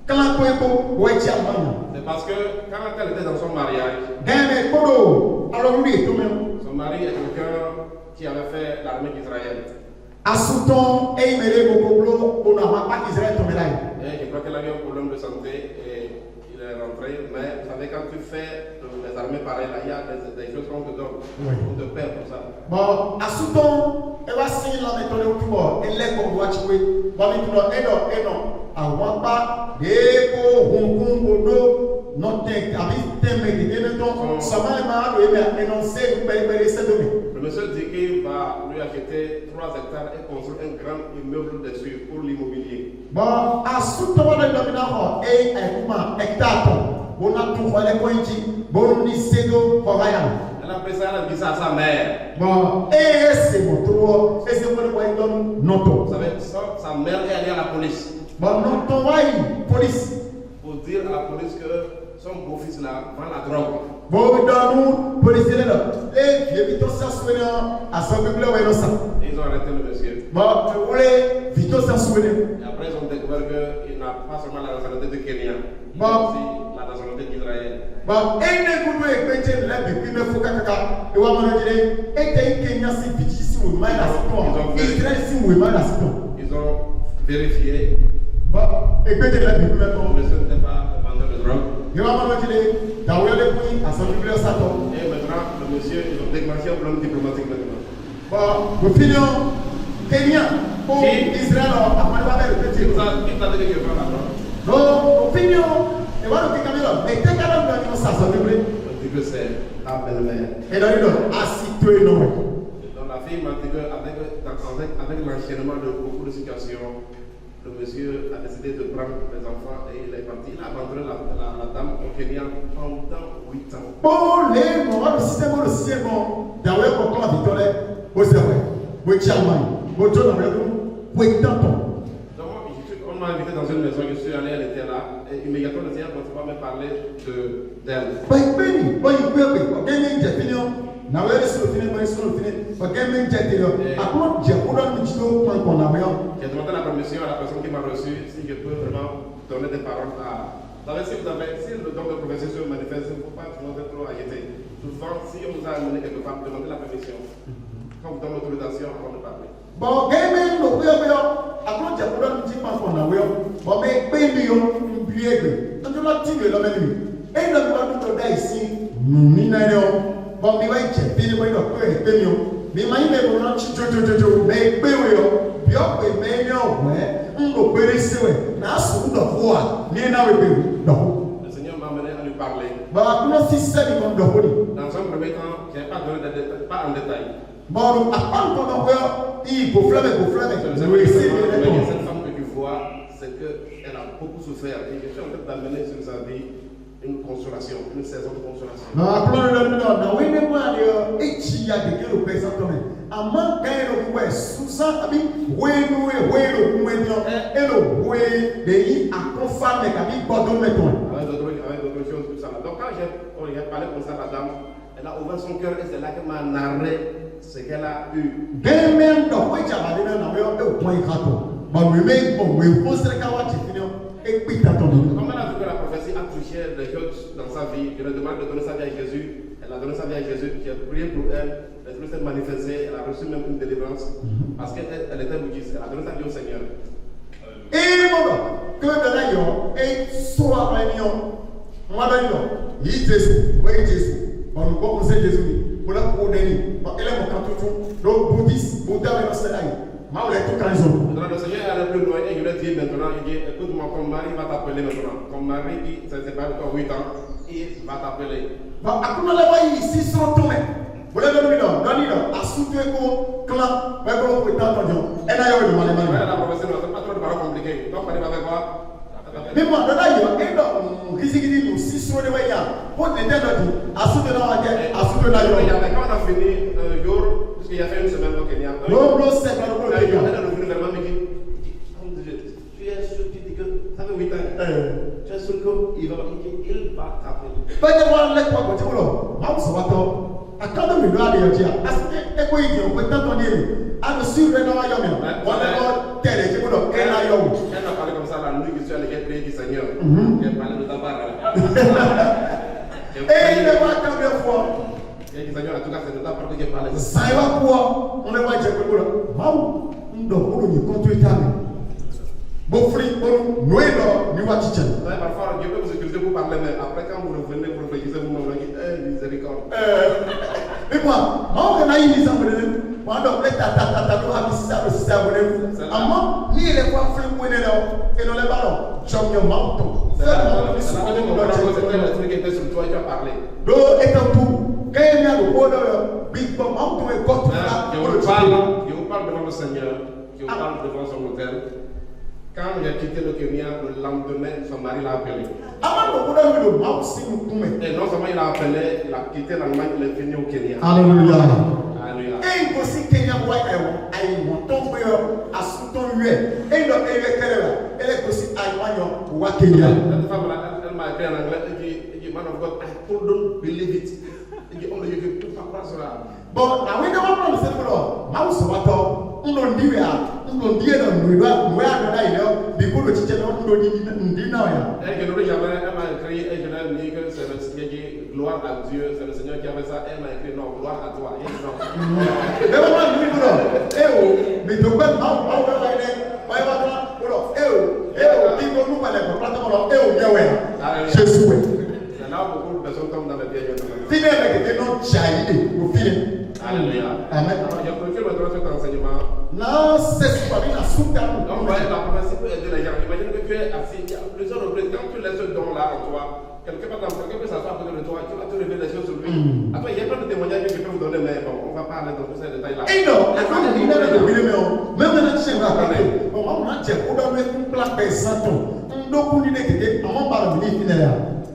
Kala ko eko wechi Allemagne. C'est parce que quand elle était dans son mariage, Deme kodo alors lui to me. son mari est quelqu'un qui avait fait l'armée d'Israël. Asuton et mêlé Bokoblo, on n'a pas Israël ton médaille. Et je crois qu'elle a eu un problème de santé et il est rentré. Mais vous savez, quand tu fais les armées pareilles, là, il y a des choses qu'on te donne. Oui. On te perd pour ça. Bon, Asuton, elle va signer la méthode au tout elle est comme watch way. Bon, maintenant, et non, à Wamba, Deko, Hong Kong, Odo, non, avec thème et mettons, ça m'a énoncé, vous payez ces domaines. Le monsieur dit qu'il va lui acheter 3 hectares et construire un grand immeuble dessus pour l'immobilier. Bon, Asuton, on a dominé, et un hectare, on a tout fait les coins, bon, ni sédo, Kovayan. Elle a fait ça, elle a dit ça à sa mère. Bon, et c'est mon tour, et c'est mon point Vous savez, sa mère est allée à la police. Bon, non, ton police. Pour dire à la police que son beau-fils là vend la drogue. Bon, dans nous, policiers là, les vieux Vito s'assoient à son peuple, ouais, ça. Et ils ont arrêté le monsieur. Bon, tu voulais Vito s'assoient. Et après, ils ont découvert qu'il n'a pas seulement la nationalité de Kenya, il a Bon. aussi la nationalité d'Israël. Bon, et les goûts et pétés, là, depuis le fou caca, et on m'a dit, et t'es Kenya, si Viti, si vous m'avez la situation, Israël, si vous m'avez la situation. Ils ont vérifié. Bon, et pétés, là, depuis maintenant. Le monsieur n'était pas vendeur de drogue. Et on m'a dit, t'as oublié le prix, à son peuple, ça tombe. Et maintenant, le monsieur, ils ont déclenché un problème diplomatique maintenant. Bon, nous finissons Kenya, ou Israël, après le bavard, le petit. Il t'a dit que tu veux la drogue. Non, nous finissons, et voilà, le Cameroun, mais t'es quand même dans ça, ça me plaît. On dit que c'est ta belle-mère. Et dans le nom, assis-toi et non. Donc la fille m'a dit qu'avec l'enchaînement de beaucoup de situations, le monsieur a décidé de prendre les enfants et il est parti. Il a abandonné la dame au Kenya pendant 8 ans. Bon, les moments, le système, d'ailleurs, quand on a victoire, vous savez, vous êtes charmant, vous êtes dans on m'a invité dans une maison, je suis allé, elle était là, et immédiatement le Seigneur ne pas me parler d'elle. J'ai demandé la permission à la personne qui m'a reçu si je peux vraiment donner des paroles à. Si le don de prophétie se manifeste, il ne faut pas demander trop à agiter. Souvent, si on vous a amené quelque part, demandez la permission. Quand vous donnez l'autorisation avant de parler. Bon, gaming, no way, après, j'ai pas de petit pas qu'on a, bon, mais baby, on oublie que, tu dois tirer la même. Et le droit de toi ici, nous n'avons bon, mais ouais, j'ai fait le moyen de faire des millions. Mais moi, il est bon, mais bien, mais on peut périsser, n'a pas de voix, ni n'a pas de le Seigneur m'a amené à lui parler. Bah, comment si c'est du monde de dans un premier temps, je n'ai pas donné de détails, pas en détail. Bon, à part pendant il faut flammer. Cette femme que tu vois, c'est qu'elle a beaucoup souffert. Et je suis en train d'amener sur sa vie une consolation, une saison de consolation. Non, oui, mais moi, et qui a des le présent à moins qu'elle le sous ça, oui, et le pays à confirmer qu'avec Bordeaux maintenant. Avec d'autres choses, tout ça. Donc, quand j'ai parlé comme ça à la dame, elle a ouvert son cœur et c'est là qu'elle m'a narré ce qu'elle a eu. Même dans le Jabadé, on a point grato. Bon, mais on pose le kawa, et puis t'attendons. Comme elle a vu que la prophétie a touché les choses dans sa vie, je lui demande de donner sa vie à Jésus. Elle a donné sa vie à Jésus, j'ai prié pour elle, l'Esprit s'est manifesté, elle a reçu même une délivrance parce qu'elle était bouddhiste, elle a donné sa vie au Seigneur. Et voilà, que de l'ailleurs, et soit réunion, moi d'ailleurs, il Jésus, oui Jésus, on nous conseille Jésus, pour la couronner, elle est mon canton, donc bouddhiste, Bouddha et l'Océanie. Le Seigneur est allé plus loin et je lui ai dit maintenant, il dit, écoute-moi, ton mari va t'appeler maintenant. Ton mari, il s'est séparé pour 8 ans, il va t'appeler. Bon, à quoi on ici sans tomber. Vous l'avez vu là, à soutenir le clan, mais vous pouvez t'entendre. Elle a eu le mal. La prophétie, c'est pas trop de paroles compliquées. Donc, on va avec quoi? Mais moi, d'ailleurs, et donc, qui dit nous, si sur les voyants, pour les deux, à soutenir la guerre, à soutenir la guerre. Quand on a fini un jour, parce qu'il y a fait une semaine au Kenya. Non, c'est pas le Kenya. Elle est revenue vers moi et me dit, tu es sûr, tu dis que ça fait 8 ans. Tu es sûr qu'il va t'appeler. Pas de voir les quoi, tu vois, là, on va t'en. À quand on me doit aller dire, est-ce que quoi il dit, on peut t'entendre, à me suivre dans la yom, on va télé, tu vois, elle a yom. Elle a parlé comme ça la nuit que tu as les prières du Seigneur. Elle a parlé de ta part. Et il ne va qu'à deux fois. Et le Seigneur, en tout cas, c'est de ta part que j'ai parlé. Ça va quoi? On ne va dire que bon, on doit contre ta bon fric, bon, nous nous va tirer. Parfois, Dieu peut vous utiliser pour parler, mais après, quand vous revenez pour réfléchir, vous me dites, miséricorde. Mais moi, on a eu des amis, moi, donc, ni les voix fric, et non les ballons, j'en ai marre. C'est l'esprit qui était sur toi et tu as parlé. Donc, étant tout, quand il y a le bonheur, big bomb, on peut être je vous parle devant le Seigneur, je vous parle devant son hôtel. Quand j'ai quitté le Kenya, le lendemain, son mari l'a appelé. Et non seulement il l'a appelé, il a quitté l'Allemagne, il est venu au Kenya. Alléluia. Alléluia. Et il aussi Kenya, Cette femme-là, elle m'a écrit en anglais, elle dit, man of God, I couldn't believe it. Elle dit, on ne peut pas croire cela. Bon, now we don't want to say, well, mouse water, on dit, on dit, we are not because the teacher don't know dinner. Elle m'a écrit, et je lui ai dit que c'est le Seigneur qui gloire à Dieu, c'est le Seigneur qui avait ça. Elle m'a écrit, non, gloire à toi. Elle dit non. Mais vraiment, nous, mais de quoi, Jésus. C'est là où beaucoup de personnes tombent dans les pièges. Alléluia. Amen. Je préfère me donner cet enseignement. Non, c'est pas bien la soupe. Donc, la prophétie peut aider les gens. Imagine que tu es assis, il y a plusieurs reprises. Quand tu laisses ce don-là en toi, quelqu'un peut s'asseoir à côté de toi, tu vas te révéler des choses sur lui. Après, il y a plein de témoignages que je peux vous donner, mais bon, on ne va pas aller dans tous ces détails-là. Et non, même maintenant, tu sais, on on a dit qu'on doit mettre une plaque de 100 tonnes. On doit continuer que on va pas venir finir.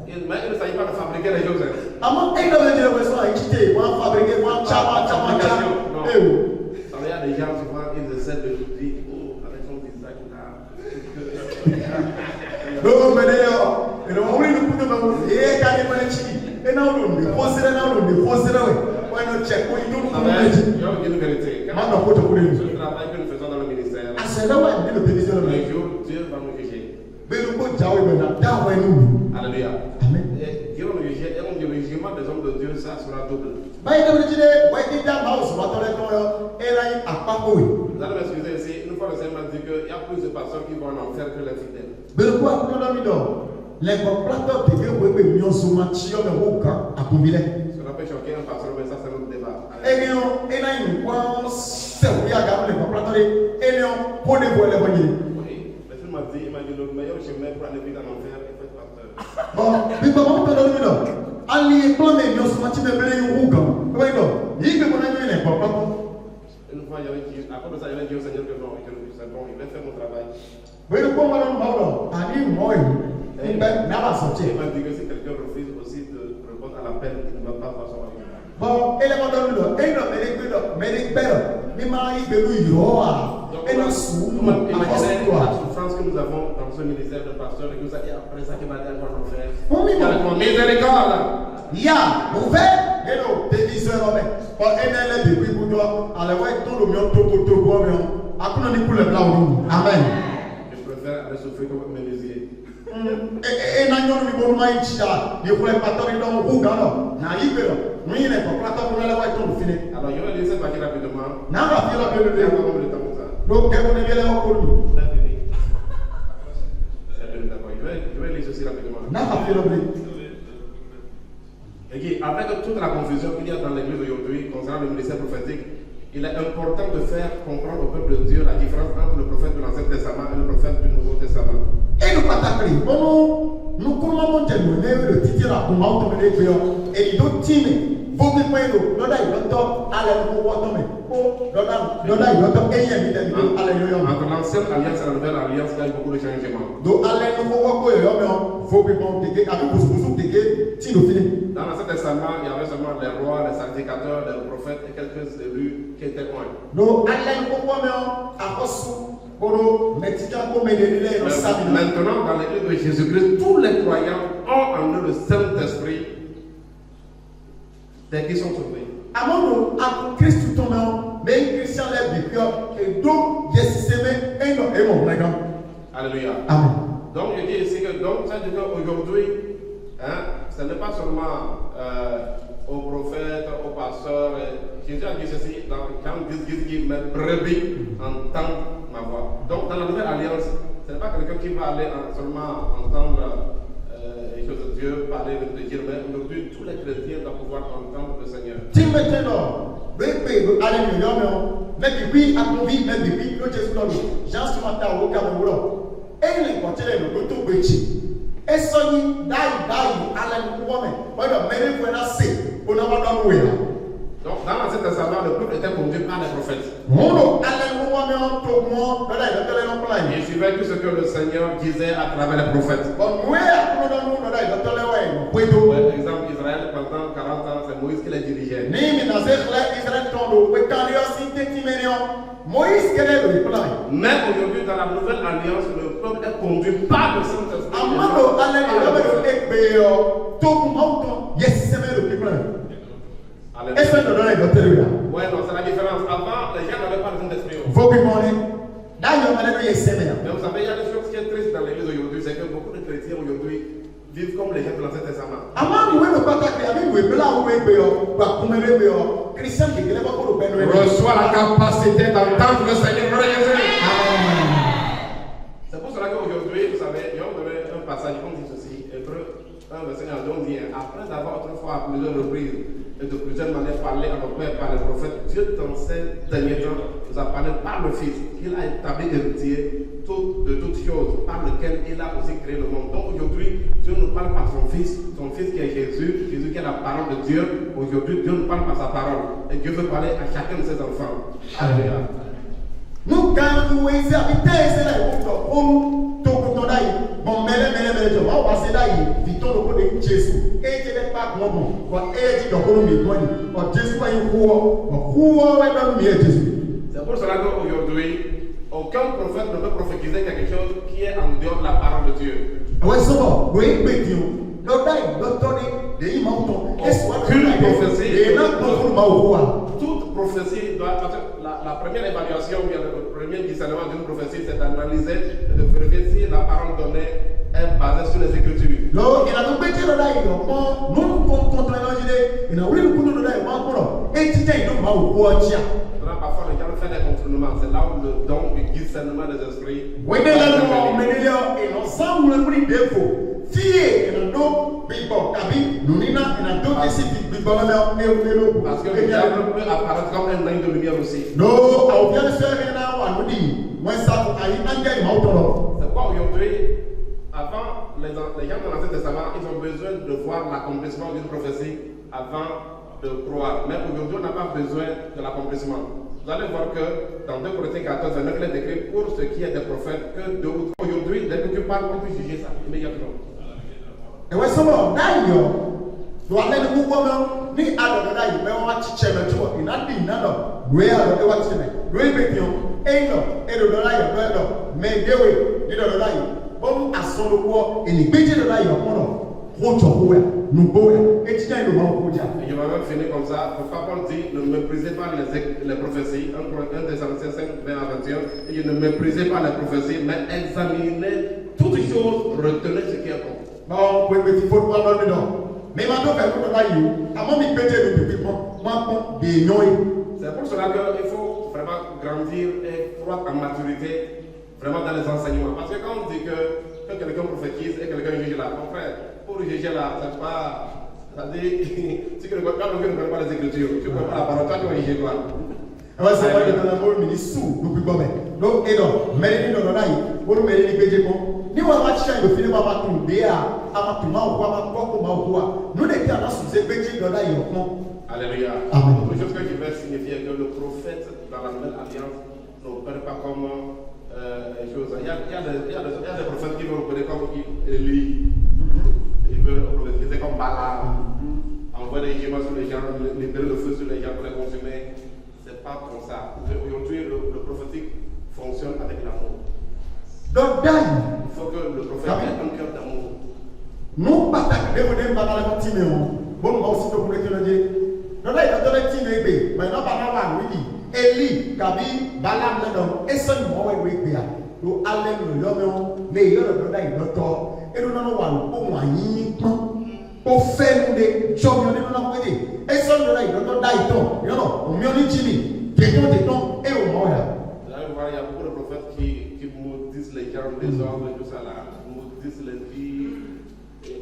Il ne s'agit pas de fabriquer les choses. Avant, il doit dire que ça a été, on va fabriquer, on va chama. Non. Il y a des gens souvent, ils essaient de dire, oh, avec son visage là. Non, mais d'ailleurs, on va lui couper ma mousse. Et quand il va le chier, et non, on ne pose rien, ouais, non, check, il nous Il y a une vérité. Maintenant, faut te couper. Le travail que nous faisons dans le ministère, Ah, c'est là où il dit le télévision. un jour, Dieu va nous juger. Mais le mot Diawo, il va d'abord nous. Alléluia. Amen. Et Dieu va nous juger, et le jugement des hommes de Dieu, ça sera double. Mais il va dire, ouais, il dit, d'abord, on va t'en être, et là, il a pas coué. Vous allez m'excuser ici, une fois le Seigneur m'a dit qu'il y a plus de personnes qui vont en enfer que les fidèles. Mais le quoi, nous l'avons mis les comprateurs de Dieu, oui, mais nous sommes matchés, mais au cas, à combiner. Ça peut choquer un pasteur, mais ça, c'est notre débat. Et nous, et là, nous, c'est où il y a les comprateurs, et nous, pour les voir les voyez. Oui, le Seigneur m'a dit, le meilleur chemin pour aller vite en enfer, il faut être pasteur. Bon, mais comment on peut donner là? Allez, plein nous sommes matchés, mais belé, ou quand? Oui, non, il peut connaître les comprateurs. Une fois, il y avait dit, à cause de ça, il y avait dit au Seigneur que non, que c'est bon, il va faire mon travail. Mais le point, madame, allez, moi, il m'a sorti. Il m'a dit que si quelqu'un refuse aussi de répondre à l'appel, il ne va pas faire son avis. Bon, elle est madame, elle est belle, mais Marie, il elle est sous, imaginez la souffrance que nous avons dans ce ministère de pasteur et que vous allez après ça qui va aller encore en faire. Miséricorde! Ya, ouvert, et non, téléviseur, mais elle est depuis pour toi, elle va tout le monde, tout, mais on a pour les blancs. Amen. Je préfère aller souffrir comme menuisier. Et n'ayons ni bon maïs, il faut les patronner dans le rougan, naïve, nous il est pas plateau pour aller voir tout le fini. Alors, je vais laisser partir rapidement. N'a pas fait la peine de dire comment le temps pour ça. Donc, on est bien là pour nous. C'est fini. C'est fini, d'accord. Je vais lire ceci rapidement. N'a pas fait la peine. Et avec toute la confusion qu'il y a dans l'église aujourd'hui concernant le ministère prophétique, il est important de faire comprendre au peuple de Dieu la différence entre le prophète de l'Ancien Testament et le prophète du Nouveau Testament. Et nous patacri, nous comment nous le titre à comment on est et nous timé. Vous pouvez pas nous, nous avons allez nous voir mais oh, nous avons entre l'ancienne alliance et la nouvelle alliance, il y a eu beaucoup de changements. Donc allez nous voir quoi mais faut que on avec vous si nous finissons. Dans l'Ancien Testament, il y avait seulement les rois, les sacrificateurs, les prophètes et quelques élus qui étaient loin. Donc allez nous voir mais à cause maintenant, dans l'église de Jésus-Christ, tous les croyants ont en eux le Saint-Esprit dès qu'ils sont sauvés. Among à Christ tout le mais Christian lève du cœur et donc Alléluia. Amen. Donc je dis ici que donc ça veut dire qu'aujourd'hui, ce n'est pas seulement aux prophètes, aux pasteurs. Jésus a dit ceci quand il dit mes brebis entendent ma voix. Donc dans la nouvelle alliance, ce n'est pas quelqu'un qui va aller seulement entendre les choses de Dieu, parler de Dieu, mais aujourd'hui tous les chrétiens doivent pouvoir entendre le Seigneur. Mais depuis, à ton vie, même depuis, le Jésus l'a dit, Jean se matin au Cameroun, et il est continué le tout petit. Et Sonny, Alain Kouame, voilà, mais il faut assez, on n'a pas d'envoi. Donc, dans l'Ancien Testament, le peuple était conduit par les prophètes. Il suivait tout ce que le Seigneur disait à travers les prophètes. Par exemple, Israël, pendant 40 ans, c'est Moïse qui les dirigeait. Mais aujourd'hui, dans la nouvelle alliance, le peuple est conduit par le Saint-Esprit. Oui, non, c'est la différence. Avant, les gens n'avaient pas le Saint-Esprit. Mais vous savez, il y a des choses qui sont tristes dans l'église aujourd'hui, c'est que beaucoup de chrétiens aujourd'hui vivent comme les gens de l'Ancien Testament. Reçois la capacité d'entendre le Seigneur. C'est pour cela qu'aujourd'hui, vous savez, il y a un passage, on dit ceci, Hébreux 1, verset 1, on dit, après avoir autrefois à plusieurs reprises et de plusieurs manières parlé à nos pères par les prophètes, Dieu dans ces derniers temps nous a parlé par le Fils. Il a établi héritier de toutes choses, par lequel il a aussi créé le monde. Donc aujourd'hui, Dieu nous parle par son Fils qui est Jésus qui est la parole de Dieu. Aujourd'hui, Dieu nous parle par sa parole. Et Dieu veut parler à chacun de ses enfants. Alléluia. Nous gagnons, nous essayons, c'est là, on to dai, bon, mele, on va se dai, vito le côté de Jésus. Et tu n'es pas bon, on est dit dans le monde, on Jésus va y voir, ouais, dans le Jésus. C'est pour cela qu'aujourd'hui, aucun prophète ne peut prophétiser quelque chose qui est en dehors de la parole de Dieu. Ouais, c'est bon, oui, mais Dieu. Toute prophétie doit. La première évaluation, le premier discernement d'une prophétie, c'est d'analyser et de vérifier si la parole donnée est basée sur les Écritures. Parfois, les gens font des contournements. C'est là où le don du discernement des esprits. Parce que le diable peut apparaître comme un ange de lumière aussi. C'est pourquoi aujourd'hui, avant, les gens de l'Ancien Testament, ils ont besoin de voir l'accomplissement d'une prophétie avant de croire. Mais aujourd'hui, on n'a pas besoin de l'accomplissement. Vous allez voir que dans 2 Corinthiens 14, il est décrit pour ce qui est des prophètes que deux ou trois. Aujourd'hui, dès que tu parles, on peut juger ça immédiatement. Et ouais, c'est bon, d'ailleurs, doit aller le mouvement, ni à l'ordre, mais on va te chercher, tu vois, il a dit, non, oui, alors, et what tu mets, oui, mais bien, et non, et le dollar, mais bien, oui, il le dollar, bon, à son roi, et les bêtises de l'air, on nous et tu as le bon pour dire. Je vais même finir comme ça. Le Paul dit ne méprisez pas les prophéties. 1 Thessaloniciens 5, 20 à 21. Et ne méprisez pas les prophéties, mais examinez toutes choses, retenez ce qui est bon. Bon, oui, mais il faut pas dans le nom. Mais maintenant, avant de péter le public, c'est pour cela qu'il faut vraiment grandir et croître en maturité, vraiment dans les enseignements. Parce que quand on dit que quelqu'un prophétise et quelqu'un juge là, mon frère, pour juger là, c'est pas. C'est-à-dire, si quelqu'un ne connaît pas les Écritures, tu ne connais pas la parole, toi tu vas juger quoi. C'est vrai que dans la mort, il est sous, nous pouvons mettre. Donc, et donc, mais il est dans l'aïe, pour nous mettre les pédés bon. Ni on va chercher le film à ma tour, à ma tour, nous les cas dans ce pédé dans l'aïe. Alléluia. Amen. Autre chose qui va signifier que le prophète dans la nouvelle alliance n'opère pas comme chose. Il y a des prophètes qui vont opérer comme Élie. Ils veulent prophétiser comme Balaam. Envoyer des gemmes sur les gens, libérer le feu sur les gens pour les consumer. C'est pas comme ça. Aujourd'hui, le prophétique fonctionne avec l'amour. Donc, il faut que le prophète ait un cœur d'amour. Nous, bataille, nous pas dans les petits bon, on va aussi pour le dire. Non, là, il y a des petits mais maintenant, par oui, Élie, Kabi, Balaam, et seulement, oui, nous allons l'homme, mais il y a le là, il tort. Et nous n'avons pas au moins pour faire nous des choses, nous n'avons pas dit. Et seulement là, il y a non, on m'y dit, des temps, et au moins là. Il y a beaucoup de prophètes qui maudissent les gens des ordres, tout ça là, maudissent les vies.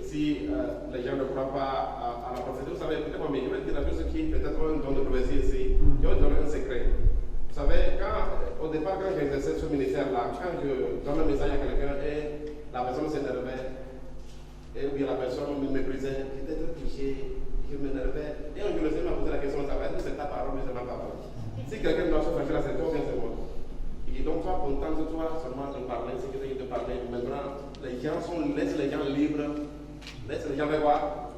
Si les gens ne croient pas à la prophétie, vous savez, peut-être mais je vais dire à ceux qui peut-être ont un don de prophétie ici, je vais donner un secret. Vous savez, au départ, quand j'exerçais ce ministère-là, quand je donne un message à quelqu'un et la personne s'énervait, et bien la personne me méprisait, j'étais très touché, je m'énervais, et un jour le Seigneur m'a posé la question, ça va être c'est ta parole, mais c'est ma parole. Si quelqu'un doit se fâcher là, c'est toi ou bien c'est moi. Il dit donc toi, contente-toi seulement de parler, c'est que tu de parler. Maintenant, laisse les gens libres. Laisse les gens faire quoi?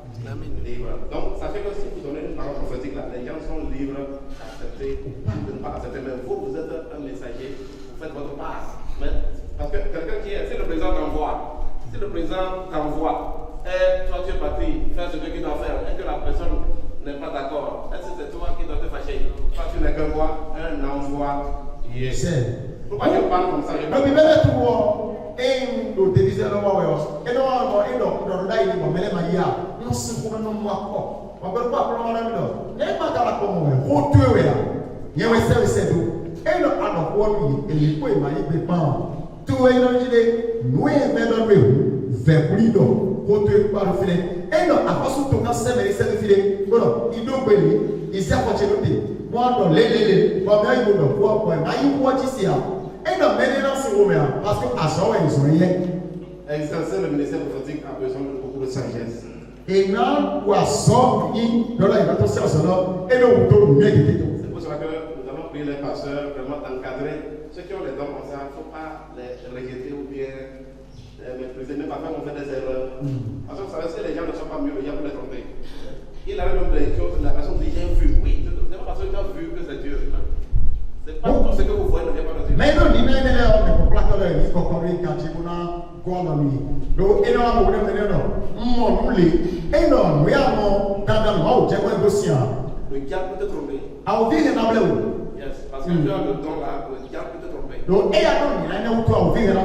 Libres. Donc, ça fait que si vous donnez une parole prophétique là, les gens sont libres d'accepter ou de ne pas accepter. Mais vous êtes un messager, vous faites votre part. Mais, parce que quelqu'un qui est, si le président t'envoie, et toi tu es parti faire ce que tu dois faire, et que la personne n'est pas d'accord, est-ce que c'est toi qui dois te fâcher? Toi tu n'es qu'un quoi? Un envoi. Yes. Pourquoi je parle comme ça? Et nous divisons le mot. Et non, là, il est bon, mais les mailles, non, c'est pour un mois. On peut pas prendre un homme. Les magas comme on tuer. Il y a un service d'eau. Et non, alors, quoi, il est quoi, il m'a dit, tout est dans l'idée, nous, vers Boulido, pour tuer par le filet. Et non, à force de tourner, c'est le filet. Voilà, il doit venir, il s'est apporté le thé. Moi, dans les, moi, bien, il doit voir, moi, il voit ici. Et non, maintenant, c'est Romain, parce qu'à ça, ils sont rien. Exercer le ministère prophétique a besoin de beaucoup de sagesse. Et non, ou à ça, il doit y avoir et le retour, mieux que tout. C'est pour cela que nous allons prier les pasteurs, vraiment encadrer ceux ceux qui ont les dons comme ça, il ne faut pas les rejeter ou bien mépriser. Même parfois, on fait des erreurs. Parce que vous savez, si les gens ne sont pas mieux, il y a pour les tromper. Il avait même les choses, la personne dit j'ai vu. Oui, c'est pas parce que tu as vu que c'est Dieu. C'est pas tout ce que vous voyez ne vient pas de Dieu. Mais non, il n'y a pas de plateau là, il faut qu'on ait quand il y a quoi lui. Donc, il y a un problème de non. Mon lui, et non, oui, dans le mot, j'ai un dossier. Le diable peut te tromper. Ah, vous dites que Yes, parce que tu as le don là, le diable peut te tromper. donc, il y a un toi, vous dites que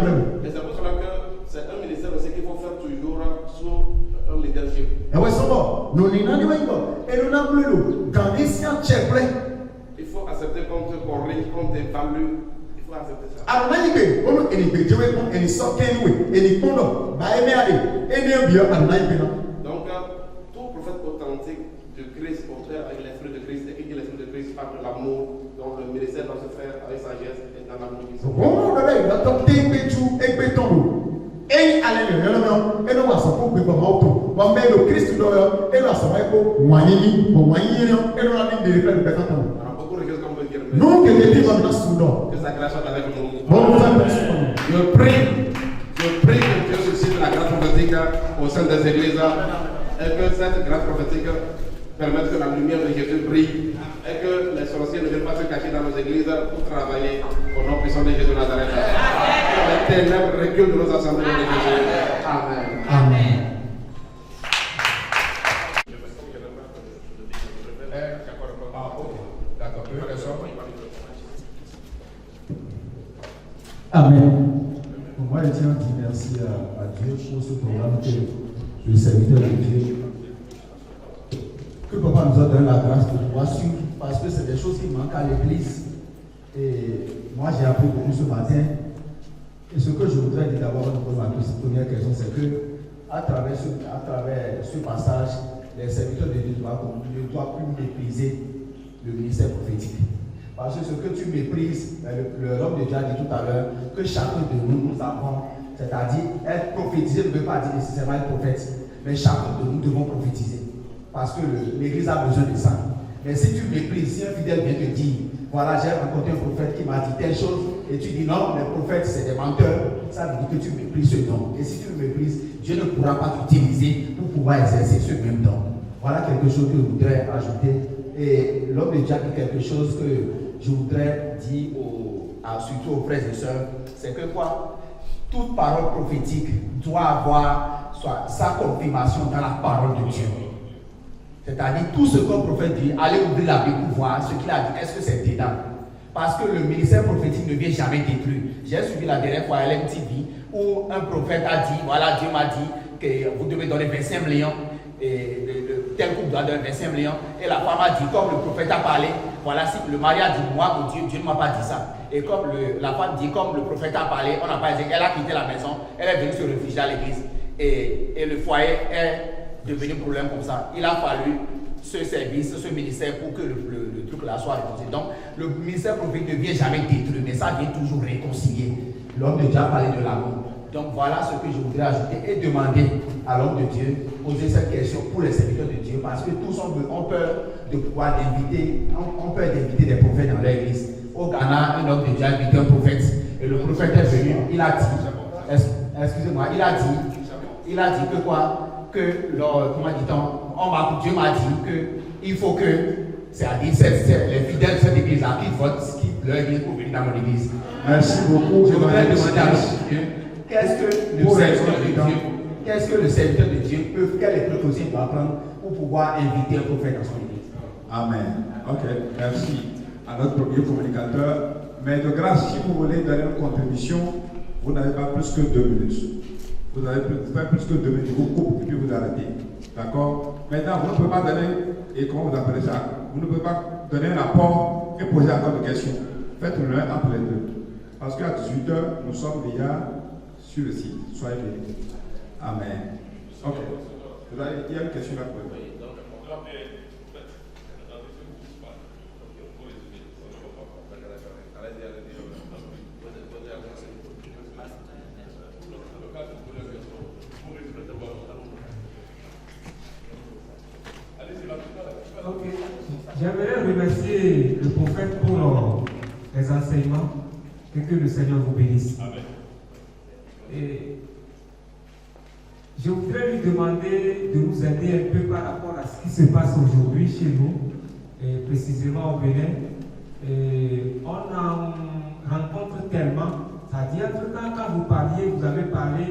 Et c'est pour cela que c'est un ministère aussi qu'il faut faire toujours sous un leadership. et oui, c'est bon. Nous n'y avons pas. Et nous n'avons plus dans les sciences tchèques. Il faut accepter qu'on te corrige, qu'on t'évalue. Il faut accepter ça. Alors, on a dit que on est joué pour une sorte de et pendant, bah, et bien, Donc, tout prophète authentique de Christ, au frère avec l'esprit de Christ, et qui dit l'esprit de Christ parle de l'amour, donc le ministère doit se faire avec sagesse et dans l'amour qui sont. Bon, il a tenté et béton. Et allez, et nous va s'en couper comme auto. On met le Christ d'or et la soirée pour moyenner, pour moyenner, et nous avons des réflexes de personne. Alors, beaucoup de choses qu'on peut dire. Nous, que les livres dans ce monde. Que sa grâce soit avec nous. Bon, nous allons Je prie que Dieu suscite la grâce prophétique au sein des églises et que cette grâce prophétique permette que la lumière de Jésus brille et que les sorciers ne viennent pas se cacher dans nos églises pour travailler au nom puissant de Jésus de Nazareth. Que les ténèbres reculent de nos assemblées de Jésus. Amen. Amen. Amen. Moi, je tiens à dire merci à Dieu pour ce programme que le serviteur de Dieu, que Papa nous a donné la grâce de pouvoir suivre, parce que c'est des choses qui manquent à l'église. Et moi, j'ai appris beaucoup ce matin. Et ce que je voudrais dire d'abord, ma première question, c'est que à travers ce passage, les serviteurs de Dieu ne doivent plus mépriser le ministère prophétique. Parce que ce que tu méprises, l'homme de Dieu a dit tout à l'heure, que chacun de nous avons, c'est-à-dire être prophétisé ne veut pas dire nécessairement être prophète, mais chacun de nous devons prophétiser. Parce que l'église a besoin de ça. Mais si tu méprises, si un fidèle vient te dire, voilà, j'ai rencontré un prophète qui m'a dit telle chose, et tu dis non, les prophètes c'est des menteurs, ça veut dire que tu méprises ce don. Et si tu le méprises, Dieu ne pourra pas t'utiliser pour pouvoir exercer ce même don. Voilà quelque chose que je voudrais ajouter. Et l'homme de Dieu a dit quelque chose que je voudrais dire surtout aux frères et sœurs, c'est que quoi? Toute parole prophétique doit avoir sa confirmation dans la parole de Dieu. C'est-à-dire tout ce qu'un prophète dit, allez ouvrir la Bible pour voir ce qu'il a dit, est-ce que c'est dedans? Parce que le ministère prophétique ne vient jamais détruire. J'ai suivi la dernière fois à LMTV où un prophète a dit, voilà, Dieu m'a dit que vous devez donner 25 millions. Et tel couple doit donner 25 millions. Et la femme a dit, comme le prophète a parlé, voilà, si le mari a dit, moi, mon Dieu, Dieu ne m'a pas dit ça. Et comme la femme dit, comme le prophète a parlé, on n'a pas dit, elle a quitté la maison, elle est venue se réfugier à l'église. Et le foyer est devenu un problème comme ça. Il a fallu ce service, ce ministère pour que le truc là soit réconcilié. Donc, le ministère prophétique ne vient jamais détruire, mais ça vient toujours réconcilier. L'homme de Dieu a parlé de l'amour. Donc voilà ce que je voudrais ajouter et demander à l'homme de Dieu, poser cette question pour les serviteurs de Dieu, parce que tous ont peur de pouvoir inviter des prophètes dans l'église. Au Ghana, un homme de Dieu a invité un prophète, et le prophète est venu, il a dit, excusez-moi, il a dit que quoi? Que, comment dit-on, Dieu m'a dit qu'il faut que, c'est-à-dire les fidèles de cette église-là qui votent, qui leur église pour venir dans mon église. Merci beaucoup. Je voudrais demander à Dieu, qu'est-ce que le serviteur de Dieu peut, quelles précautions doit prendre pour pouvoir inviter un prophète dans son église? Amen. Ok, merci à notre premier communicateur. Mais de grâce, si vous voulez donner une contribution, vous n'avez pas plus que 2 minutes. Vous n'avez pas plus que 2 minutes. Vous coupez et puis vous arrêtez. D'accord? Maintenant, vous ne pouvez pas donner, et comment vous appelez ça? Vous ne pouvez pas donner un apport et poser encore des questions. Faites-le l'un après les deux. Parce qu'à 18h, nous sommes déjà sur le site. Soyez bénis. Amen. Ok. Il y a une question là pour vous. J'aimerais remercier le prophète pour les enseignements Et que le Seigneur vous bénisse. Amen. Et je voudrais lui demander de nous aider un peu par rapport à ce qui se passe aujourd'hui chez nous, et précisément au Bénin. Et on en rencontre tellement, c'est-à-dire que quand vous parliez, vous avez parlé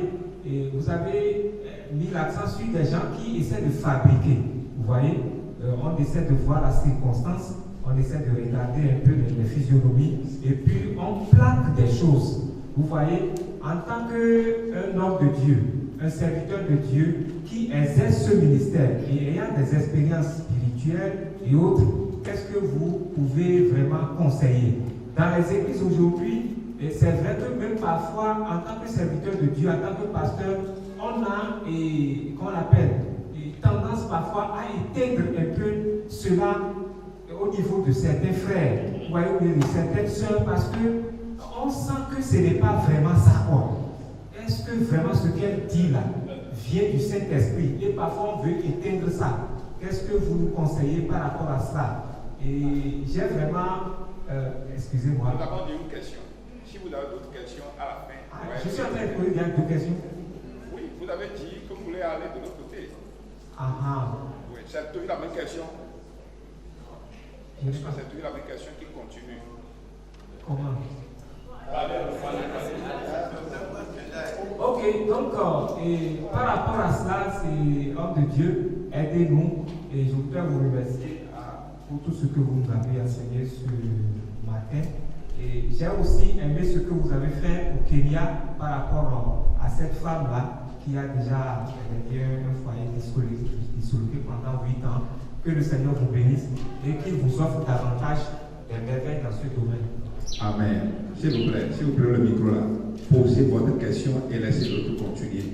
et vous avez mis l'accent sur des gens qui essaient de fabriquer. Vous voyez, on essaie de voir la circonstance, on essaie de regarder un peu les physionomies et puis on plaque des choses. Vous voyez, en tant qu'un homme de Dieu, un serviteur de Dieu qui exerce ce ministère et ayant des expériences spirituelles et autres, qu'est-ce que vous pouvez vraiment conseiller? Dans les églises aujourd'hui, et c'est vrai que même parfois, en tant que serviteur de Dieu, en tant que pasteur, on a, qu'on appelle, tendance parfois à éteindre un peu cela au niveau de certains frères, vous voyez, ou de certaines sœurs, parce qu'on sent que ce n'est pas vraiment ça, quoi. Est-ce que vraiment ce qu'elle dit là vient du Saint-Esprit? Et parfois on veut éteindre ça. Qu'est-ce que vous nous conseillez par rapport à cela? Et j'ai vraiment... excusez-moi. Nous avons une question. Si vous avez d'autres questions à la fin. Je suis en train de poser deux questions. Oui, vous avez dit que vous voulez aller de l'autre côté. Oui, c'est toujours la même question. Est-ce que c'est toujours la même question qui continue? Comment? Ok, donc par rapport à cela, c'est homme de Dieu, aidez-nous et je voudrais vous remercier pour tout ce que vous nous avez enseigné ce matin. Et j'ai aussi aimé ce que vous avez fait au Kenya par rapport à cette femme-là qui a déjà un foyer dissolué pendant 8 ans. Que le Seigneur vous bénisse et qu'il vous offre davantage des merveilles dans ce domaine. Amen. S'il vous plaît, le micro là, posez votre question et laissez l'autre continuer.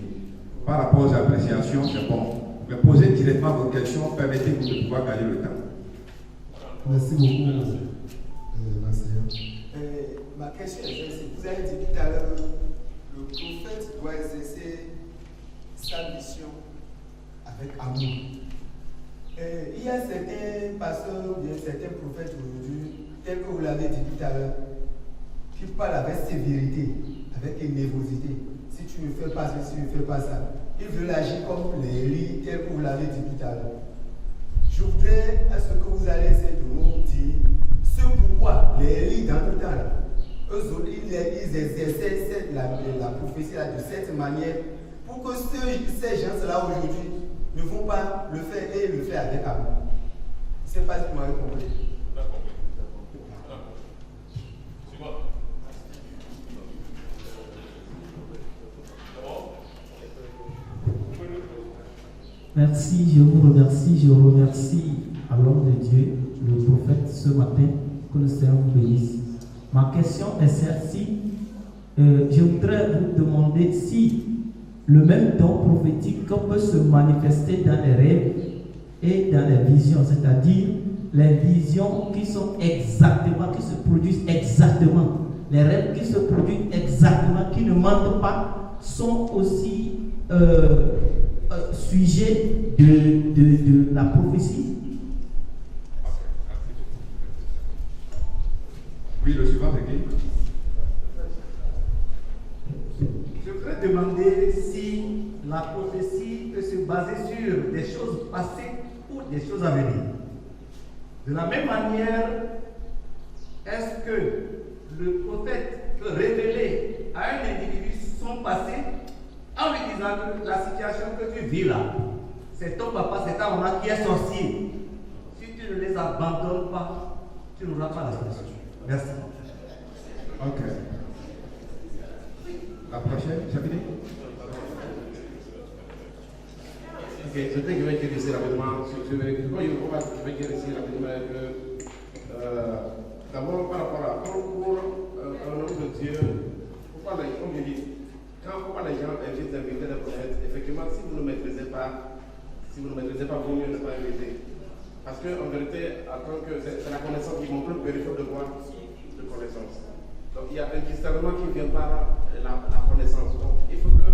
Par rapport aux appréciations, c'est bon. Mais posez directement votre question, permettez-vous de pouvoir gagner le temps. Merci beaucoup, ma sœur. Ma question est celle-ci. Vous avez dit tout à l'heure que le prophète doit exercer sa mission avec amour. Il y a certains pasteurs ou bien certains prophètes aujourd'hui, tels que vous l'avez dit tout à l'heure, qui parlent avec sévérité, avec une nervosité. Si tu ne fais pas ça, si tu ne fais pas ça. Ils veulent agir comme les lits, tels que vous l'avez dit tout à l'heure. Je voudrais à ce que vous allez essayer de nous dire ce pourquoi les lits dans tout temps, eux autres, ils exerçaient la prophétie là, de cette manière pour que ces gens-là aujourd'hui ne vont pas le faire et le faire avec amour. Je ne sais pas si vous m'avez compris. Merci, je vous remercie à l'homme de Dieu, le prophète, ce matin, que le Seigneur vous bénisse. Ma question est celle-ci. Je voudrais vous demander si le même don prophétique peut se manifester dans les rêves et dans les visions, c'est-à-dire les visions qui sont exactement, qui se produisent exactement, les rêves qui se produisent exactement, qui ne mentent pas, sont aussi sujets de la prophétie. Oui, le suivant, c'est qui? Je voudrais demander si la prophétie peut se baser sur des choses passées ou des choses à venir. De la même manière, est-ce que le prophète peut révéler à un individu son passé en lui disant que la situation que tu vis là, c'est ton papa, c'est ta maman qui est sorcier. Si tu ne les abandonnes pas, tu n'auras pas la solution. Merci. Ok. La prochaine, c'est fini? Ok, je vais dire ici rapidement. Je vais dire ici rapidement que d'abord par rapport à pour un homme de Dieu, pourquoi comme je dis, pourquoi les gens invitent d'inviter des prophètes, effectivement, si vous ne maîtrisez pas, vaut mieux ne pas inviter. Parce qu'en vérité, c'est la connaissance qui montre le périphérie de quoi? De connaissance. Donc il y a un discernement qui vient par la connaissance. Donc il faut que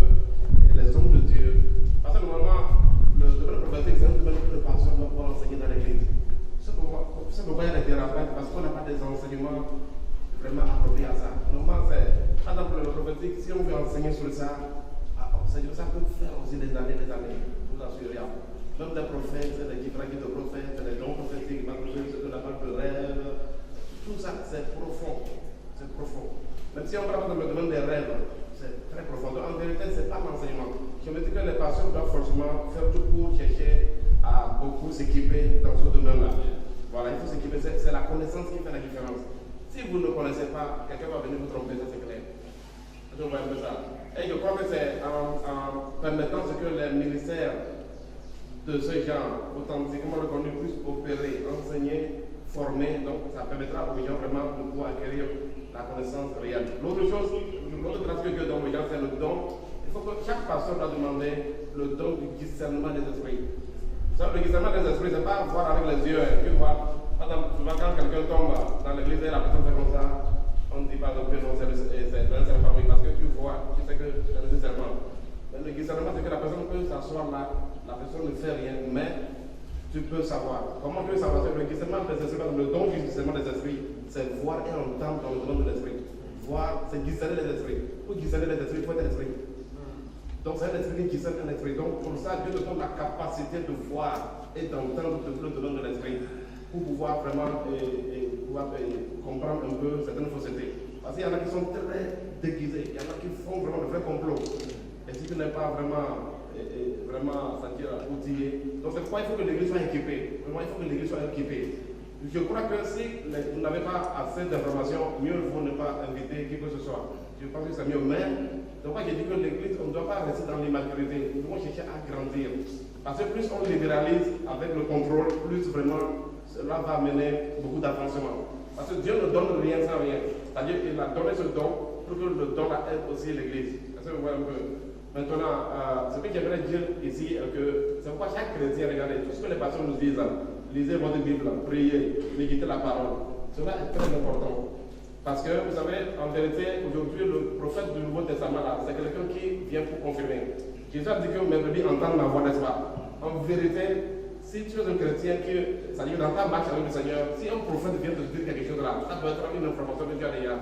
les hommes de Dieu, parce que normalement, le domaine prophétique, c'est un domaine que le pasteur doit pouvoir enseigner dans l'église. C'est pourquoi il y a des dérapages, parce qu'on n'a pas des enseignements vraiment appropriés à ça. Normalement, Ça peut faire aussi des années, vous assurez. Même des prophètes, des différents guides de prophètes, des dons prophétiques, ce qu'on appelle le rêve, tout ça, c'est profond. C'est profond. Même si on parle dans le domaine des rêves, c'est très profond. Donc, en vérité, ce n'est pas l'enseignement. Je me dis que les pasteurs doivent forcément faire tout pour chercher à beaucoup s'équiper dans ce domaine-là. Voilà, il faut s'équiper. C'est la connaissance qui fait la différence. Si vous ne connaissez pas, quelqu'un va venir vous tromper, ça c'est clair. Je vois un peu ça. Et je crois que c'est en permettant ce que les ministères de ce genre, authentiquement reconnus, puissent opérer, enseigner, former. Donc, ça permettra aux gens vraiment de pouvoir acquérir la connaissance réelle. L'autre chose, l'autre grâce que Dieu donne aux gens, c'est le don. Il faut que chaque pasteur doit demander le don du discernement des esprits. Ça, le discernement des esprits, c'est pas voir avec les yeux. Tu vois, souvent quand quelqu'un tombe dans l'église et la personne fait comme ça, on ne dit pas que non, c'est un favori, parce que tu vois, tu sais que c'est le discernement. Mais le discernement, c'est que la personne peut s'asseoir là, la personne ne fait rien, mais tu peux savoir. Comment tu peux savoir? Le discernement des esprits, le don du discernement des esprits, c'est voir et entendre dans le domaine de l'esprit. Voir, c'est discerner les esprits. Pour discerner les esprits, il faut être esprit. Donc c'est un esprit qui discerne un esprit. Donc pour ça, Dieu te donne la capacité de voir et d'entendre le domaine de l'esprit, pour pouvoir vraiment comprendre un peu certaines faussetés. Parce qu'il y en a qui sont très déguisés, il y en a qui font vraiment de vrais complots. Et si tu n'es pas vraiment outillé, donc c'est pourquoi il faut que l'église soit équipée. Vraiment, il faut que l'église soit équipée. Je crois que si vous n'avez pas assez d'informations, mieux vaut ne pas inviter qui que ce soit. Je pense que c'est mieux. Mais, donc j'ai dit que l'église, on ne doit pas rester dans l'immaturité. Nous devons chercher à grandir. Parce que plus on libéralise avec le contrôle, plus vraiment cela va amener beaucoup d'avancement. Parce que Dieu ne donne rien sans rien. C'est-à-dire qu'il a donné ce don pour que le don aide aussi l'église. Est-ce que vous voyez un peu? Maintenant, ce que j'aimerais dire ici, que c'est pourquoi chaque chrétien, regardez, tout ce que les pasteurs nous disent, lisez votre Bible, priez, méditez la parole. Cela est très important. Parce que, vous savez, en vérité, aujourd'hui, le prophète du Nouveau Testament, c'est quelqu'un qui vient pour confirmer. Jésus a dit que mes brebis entendent ma voix, n'est-ce pas? En vérité, si tu es un chrétien qui, c'est-à-dire dans ta marche avec le Seigneur, si un prophète vient te dire quelque chose là, ça doit être une information que tu as déjà.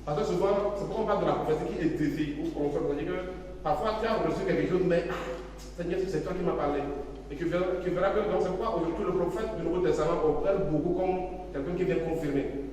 Parce que souvent, c'est pourquoi on parle de la prophétie qui édifie ou console. C'est-à-dire que parfois tu as reçu quelque chose, mais Seigneur, c'est toi qui m'as parlé. Et tu verras que, donc c'est pourquoi aujourd'hui le prophète du Nouveau Testament opère beaucoup comme quelqu'un qui vient confirmer.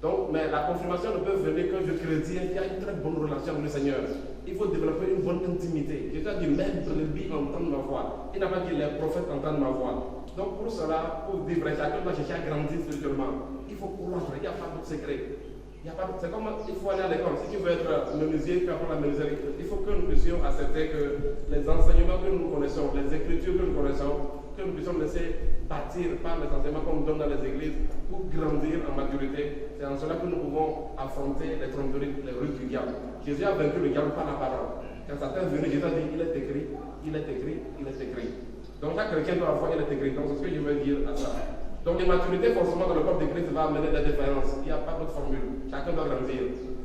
Donc, mais la confirmation ne peut venir que du chrétien qui a une très bonne relation avec le Seigneur. Il faut développer une bonne intimité. Jésus a dit, même les brebis entendent ma voix. Il n'a pas dit, les prophètes entendent ma voix. Donc, pour cela, pour vivre, chacun doit chercher à grandir spirituellement. Il faut croître, il n'y a pas d'autre secret. C'est comme il faut aller à l'école. Si tu veux être menuisier, tu apprends la menuiserie. Il faut que nous puissions accepter que les enseignements que nous connaissons, les écritures que nous connaissons, que nous puissions laisser bâtir par les enseignements qu'on nous donne dans les églises pour grandir en maturité. C'est en cela que nous pouvons affronter les tromperies, les ruses du diable. Jésus a vaincu le diable par la parole. Quand Satan est venu, Jésus a dit, il est écrit, il est écrit, il est écrit. Donc chaque chrétien doit avoir, il est écrit. Donc c'est ce que je veux dire à ça. Donc l'immaturité, forcément, dans le corps de Christ va amener des différences. Il n'y a pas d'autre formule. Chacun doit grandir.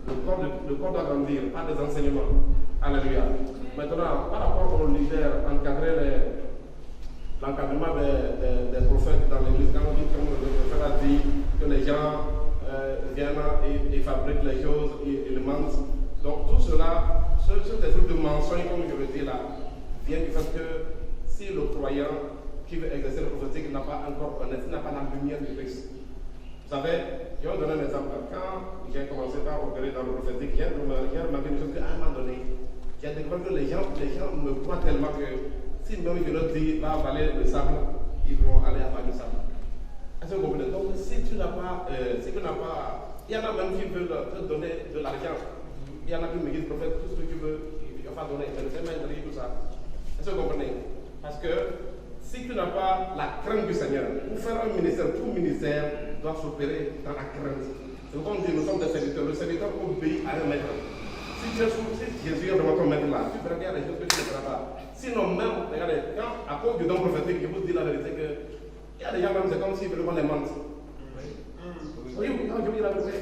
Le corps doit grandir par des enseignements. Alléluia. Maintenant, par rapport aux leaders, encadrer l'encadrement des prophètes dans l'église, quand comme le prophète a dit que les gens viennent et fabriquent les choses, ils mentent. Donc tout cela, ce trucs de mensonges, comme je le dis là, vient du fait que si le croyant qui veut exercer le prophétique n'a pas encore connaître, n'a pas la lumière du Christ. Vous savez, je vais vous donner un exemple. Quand j'ai commencé par opérer dans le prophétique, j'ai remarqué une chose qu'à un moment donné, j'ai découvert que les gens me croient tellement que si même je leur dis va avaler le sable, ils vont aller avaler le sable. Est-ce que vous comprenez? Donc si tu n'as pas, il y en a même qui veulent te donner de l'argent. Il y en a qui me disent, prophète, tout ce que tu veux, il va donner, je ne sais même tout ça. Est-ce que vous comprenez? Parce que si tu n'as pas la crainte du Seigneur, pour faire un ministère, tout ministère doit s'opérer dans la crainte. C'est pourquoi on dit, nous sommes des serviteurs. Le serviteur obéit à un maître. Si Jésus est vraiment ton maître là, tu feras bien les choses que tu ne feras pas. Sinon, même, regardez, quand, à cause du don prophétique, je vous dis la vérité que il y a des gens même, c'est comme s'ils veulent qu'on les mente. Oui, je vous dis la vérité.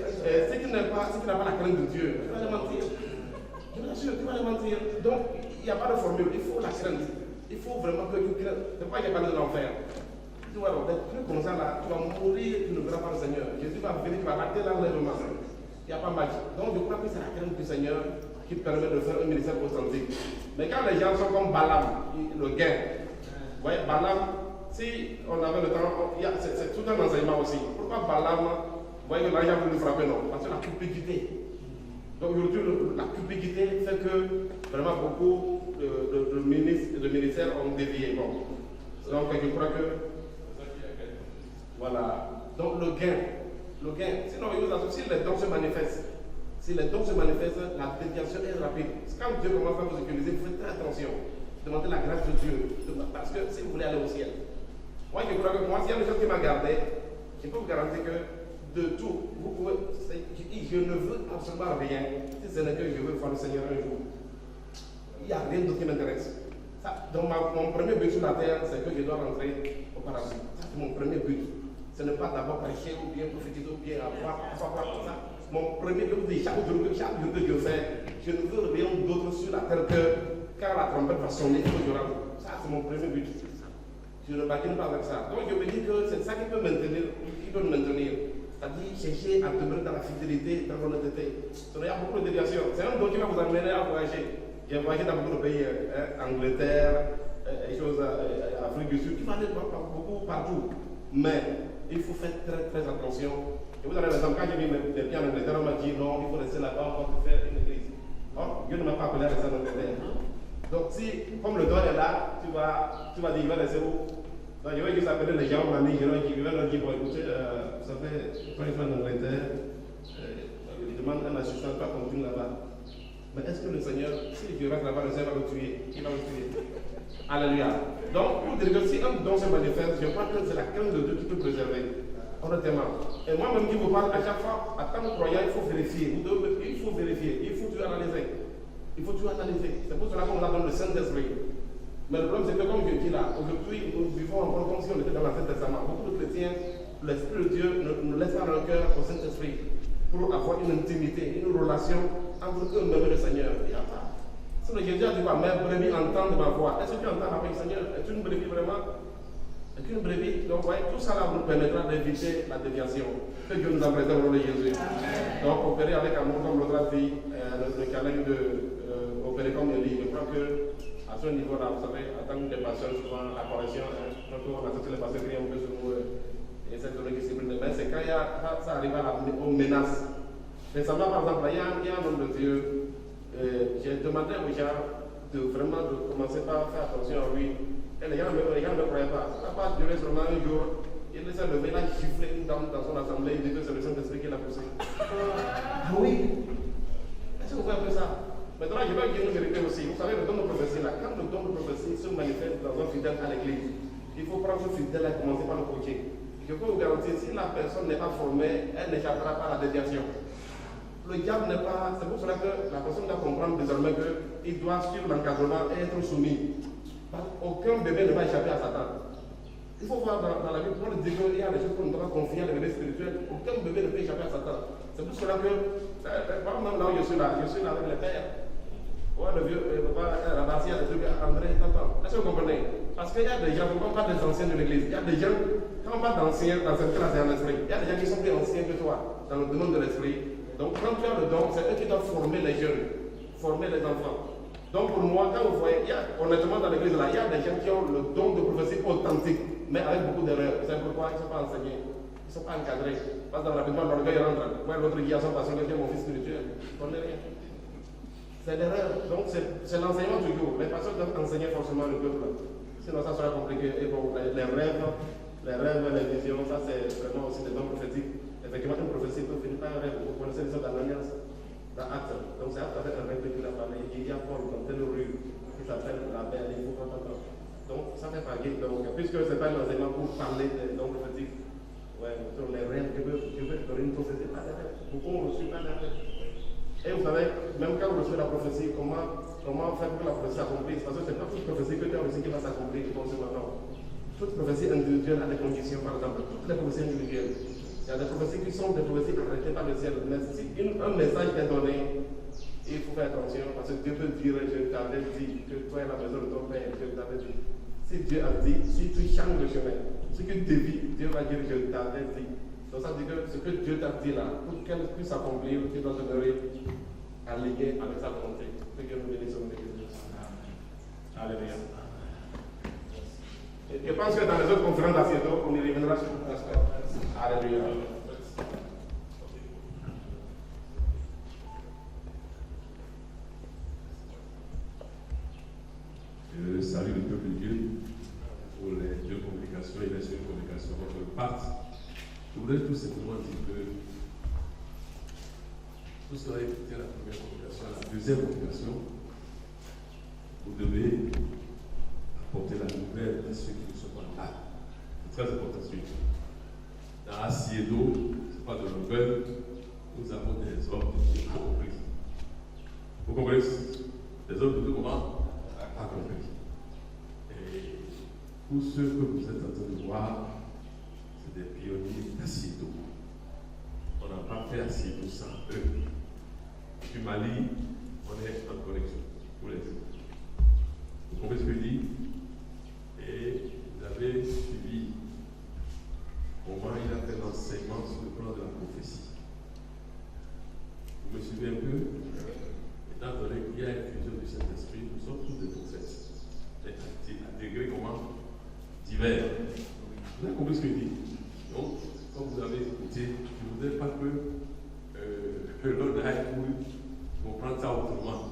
Si tu n'as pas la crainte de Dieu, tu vas les mentir. Je vous assure, tu vas les mentir. Donc, il n'y a pas de formule, il faut la crainte. Il faut vraiment que tu crains. C'est pourquoi il n'y a pas de l'enfer. Tu vois, donc, des trucs comme ça là, tu vas mourir, tu ne verras pas le Seigneur. Jésus va venir, tu vas rater l'enlèvement. Il n'y a pas de magie. Donc, je crois que c'est la crainte du Seigneur qui permet de faire un ministère authentique. Mais quand les gens sont comme Balaam, le gain, vous voyez, Balaam, si on avait le temps, c'est tout un enseignement aussi. Pourquoi Balaam, vous voyez que l'argent veut nous frapper, non? Parce que la cupidité. Donc aujourd'hui, la cupidité fait que vraiment beaucoup de ministères ont dévié. Bon. Donc je crois que, voilà. Donc le gain. Sinon, si les dons se manifestent, la déviation est rapide. Quand Dieu commence à vous utiliser, vous faites très attention. Demandez la grâce de Dieu. Parce que si vous voulez aller au ciel. Moi, je crois que s'il y a des gens qui m'ont gardé, je peux vous garantir que de tout, vous pouvez. Je ne veux absolument rien. Si ce n'est que je veux voir le Seigneur un jour. Il n'y a rien d'autre qui m'intéresse. Donc, mon premier but sur la terre, c'est que je dois rentrer au paradis. Ça, c'est mon premier but. Ce n'est pas d'abord prêcher ou bien prophétiser ou bien avoir ça. Mon premier but, chaque jour que je fais, je ne veux rien d'autre sur la terre que quand la trompette va sonner, il faut que je rentre. Ça, c'est mon premier but. Je ne bâtis pas avec ça. Donc, je me dis que c'est ça qui peut maintenir, C'est-à-dire chercher à demeurer dans la fidélité, dans l'honnêteté. Il y a beaucoup de déviations. C'est un don qui va vous amener à voyager. J'ai voyagé dans beaucoup de pays, Angleterre, Afrique du Sud, qui va aller beaucoup partout. Mais il faut faire très très attention. Et vous avez l'exemple, quand j'ai mis mes pieds en Angleterre, on m'a dit non, il faut rester là-bas, on va faire une église. Or, Dieu ne m'a pas appelé à rester en Angleterre. Donc, si, comme le don est là, tu vas dire, il va rester où? Donc, je vais juste appeler les gens, mamie, je vais leur dire, bon, écoutez, ça fait 3 ans en Angleterre, je demande un assistant, pas continuer là-bas. Mais est-ce que le Seigneur, si je reste là-bas, le Seigneur va me tuer? Il va me tuer. Alléluia. Donc, pour dire que si un don se manifeste, je crois que c'est la crainte de Dieu qui peut préserver. Honnêtement. Et moi-même qui vous parle, à chaque fois, en tant que croyant, il faut vérifier. Il faut vérifier. Il faut tout analyser. Il faut tout analyser. C'est pour cela qu'on a donné le Saint-Esprit. Mais le problème, c'est que comme je dis là, aujourd'hui, nous vivons encore comme si on était dans l'Ancien Testament. Beaucoup de chrétiens, l'Esprit de Dieu ne laisse pas leur cœur au Saint-Esprit pour avoir une intimité, une relation entre eux-mêmes et le Seigneur. Il n'y a pas. Sinon, Jésus a dit quoi? Mes brebis entendent ma voix. Est-ce que tu entends la voix du Seigneur? Es-tu une brebis vraiment? Es-tu une brebis? Donc, voyez, tout ça là nous permettra d'éviter la déviation. Que Dieu nous en préserve au nom de Jésus. Donc, opérer avec amour, comme l'autre a dit, le challenge opérer comme il dit. Je crois que à ce niveau-là, vous savez, en tant que pasteurs, souvent la correction, quand on a tous les pasteurs qui ont un peu sur nous, et cette données qui s'est pris de main, c'est quand ça arrive aux menaces. Récemment, par exemple, il y a un homme de Dieu, j'ai demandé aux gens de vraiment commencer par faire attention à lui. Et les gens ne me croyaient pas. Ça n'a pas duré seulement un jour. Il s'est levé, il a giflé une dame dans son assemblée, il dit que c'est le Saint-Esprit qui l'a poussé. Ah oui? Est-ce que vous voyez un peu ça? Maintenant, je vais dire une vérité aussi. Vous savez, le don de prophétie, là, quand le don de prophétie se manifeste dans un fidèle à l'église, il faut prendre ce fidèle et commencer par le coacher. Je peux vous garantir, si la personne n'est pas formée, elle n'échappera pas à la déviation. Le diable n'est pas. C'est pour cela que la personne doit comprendre désormais qu'il doit suivre l'encadrement et être soumis. Aucun bébé ne va échapper à Satan. Il faut voir dans la Bible, pour dire qu'il y a des choses qu'on doit confier à des bébés spirituels. Aucun bébé ne peut échapper à Satan. C'est pour cela que, par exemple, là où je suis là avec les pères. Ouais, le vieux, la Bassia, des trucs, André, t'entends. Est-ce que vous comprenez? Parce qu'il y a des gens, on ne parle pas des anciens de l'église. Il y a des gens, quand on parle d'anciens, dans cette classe, c'est en esprit. Il y a des gens qui sont plus anciens que toi, dans le domaine de l'esprit. Donc, quand tu as le don, c'est eux qui doivent former les jeunes, former les enfants. Donc, pour moi, quand vous voyez, honnêtement, dans l'église, là, il y a des gens qui ont le don de prophétie authentique, mais avec beaucoup d'erreurs. C'est pourquoi ils ne sont pas enseignés, ils ne sont pas encadrés. Parce que rapidement, l'orgueil rentre. Moi, l'autre qui a son passion, qui est mon fils spirituel. On n'est rien. C'est l'erreur. Donc, c'est l'enseignement du jour. Les pasteurs doivent enseigner forcément le peuple. Sinon, ça sera compliqué. Et bon, les rêves, les visions, ça, c'est vraiment aussi des dons prophétiques. Effectivement, une prophétie peut finir par un rêve. Vous connaissez l'histoire d'Ananias dans Actes. Donc, c'est Actes avec un rêve qu'il a parlé. Il y a Paul dans telle rue qui s'appelle la Belle. Il faut pas. Donc, ça fait parler. Donc, puisque ce n'est pas un enseignement pour parler des dons prophétiques, ouais, sur les rêves, je veux donner une prophétie, pas des rêves. Beaucoup ont reçu pas des rêves. Et vous savez, même quand vous recevez la prophétie, comment faire pour que la prophétie s'accomplisse? Parce que ce n'est pas toute prophétie que tu as reçue qui va s'accomplir comme ce matin. Toute prophétie individuelle a des conditions, par exemple. Toutes les prophéties individuelles. Il y a des prophéties qui sont des prophéties arrêtées par le ciel. Mais si un message est donné, il faut faire attention. Parce que Dieu peut dire, je t'avais dit que toi et la maison de ton père, je t'avais dit. Si Dieu a dit, si tu changes de chemin, si tu dévies, Dieu va dire, je t'avais dit. Donc ça veut dire que ce que Dieu t'a dit là, pour qu'elle puisse s'accomplir, tu dois demeurer aligné avec sa volonté. Que Dieu nous bénisse au nom de Jésus. pense que dans les autres conférences d'Asiedo, on y reviendra sur cet aspect. Alléluia. Je salue le peuple de Dieu pour les deux communications et les deux communications contre le pacte. Je voudrais tout simplement dire que tout ce qu'on a écouté à la première communication, à la deuxième communication, vous devez apporter la nouvelle à ceux qui ne sont pas là. C'est très important ce que dans Asiedo, ce n'est pas de nouvelles, nous avons des hommes qui ont compris. Vous comprenez? Des hommes de comment? Pas compris. Et tous ceux que vous êtes en train de voir, c'est des pionniers d'Asiedo. On n'a pas fait Asiedo sans eux. Du Mali, on est en connexion tous les jours. Vous comprenez ce que je dis? Et vous avez suivi comment il a fait l'enseignement sur le plan de la prophétie. Vous me suivez un peu? Étant donné qu'il y a une fusion du Saint-Esprit, nous sommes tous des prophètes. Mais à degrés comment? Divers. Vous avez compris ce que je dis? Donc, comme vous avez écouté, je ne voudrais pas que l'on aille pour prendre ça autrement.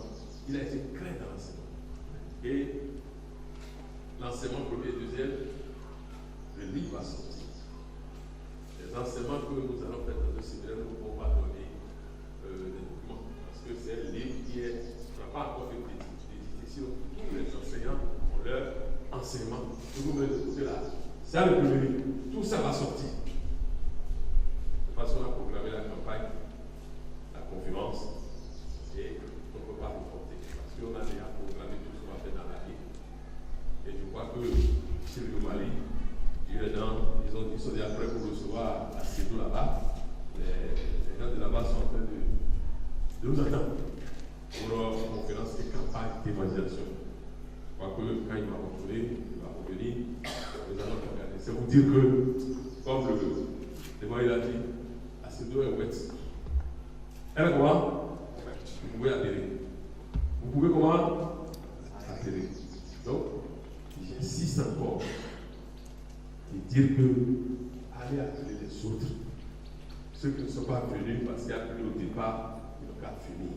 Il a été clair dans l'enseignement. Et l'enseignement premier et deuxième, le livre va sortir. Les enseignements que nous allons faire dans le séminaire ne vont pas donner des documents. Parce que c'est un livre qui est, on n'a pas encore fait d'édition. Tous les enseignants ont leur enseignement. Vous me écoutez là. C'est le premier livre. Tout ça va sortir. De façon à programmer la campagne, la conférence, et on ne peut pas reporter. Parce qu'on a déjà programmé tout ce qu'on va faire dans l'année. Et je crois que chez le Mali, ils sont déjà prêts pour recevoir à Sédou là-bas. Les gens de là-bas sont en train de nous attendre pour leur conférence et campagne d'évangélisation. Je crois que quand il va retourner, il va revenir, nous allons regarder. C'est vous dire que, comme il a dit, à Sédou et Ouest, elle est comment? Vous pouvez adhérer. Vous pouvez comment? Adhérer. Donc, j'insiste encore et dire que allez appeler les autres. Ceux qui ne sont pas venus parce qu'il y a eu au départ, ils n'ont qu'à finir.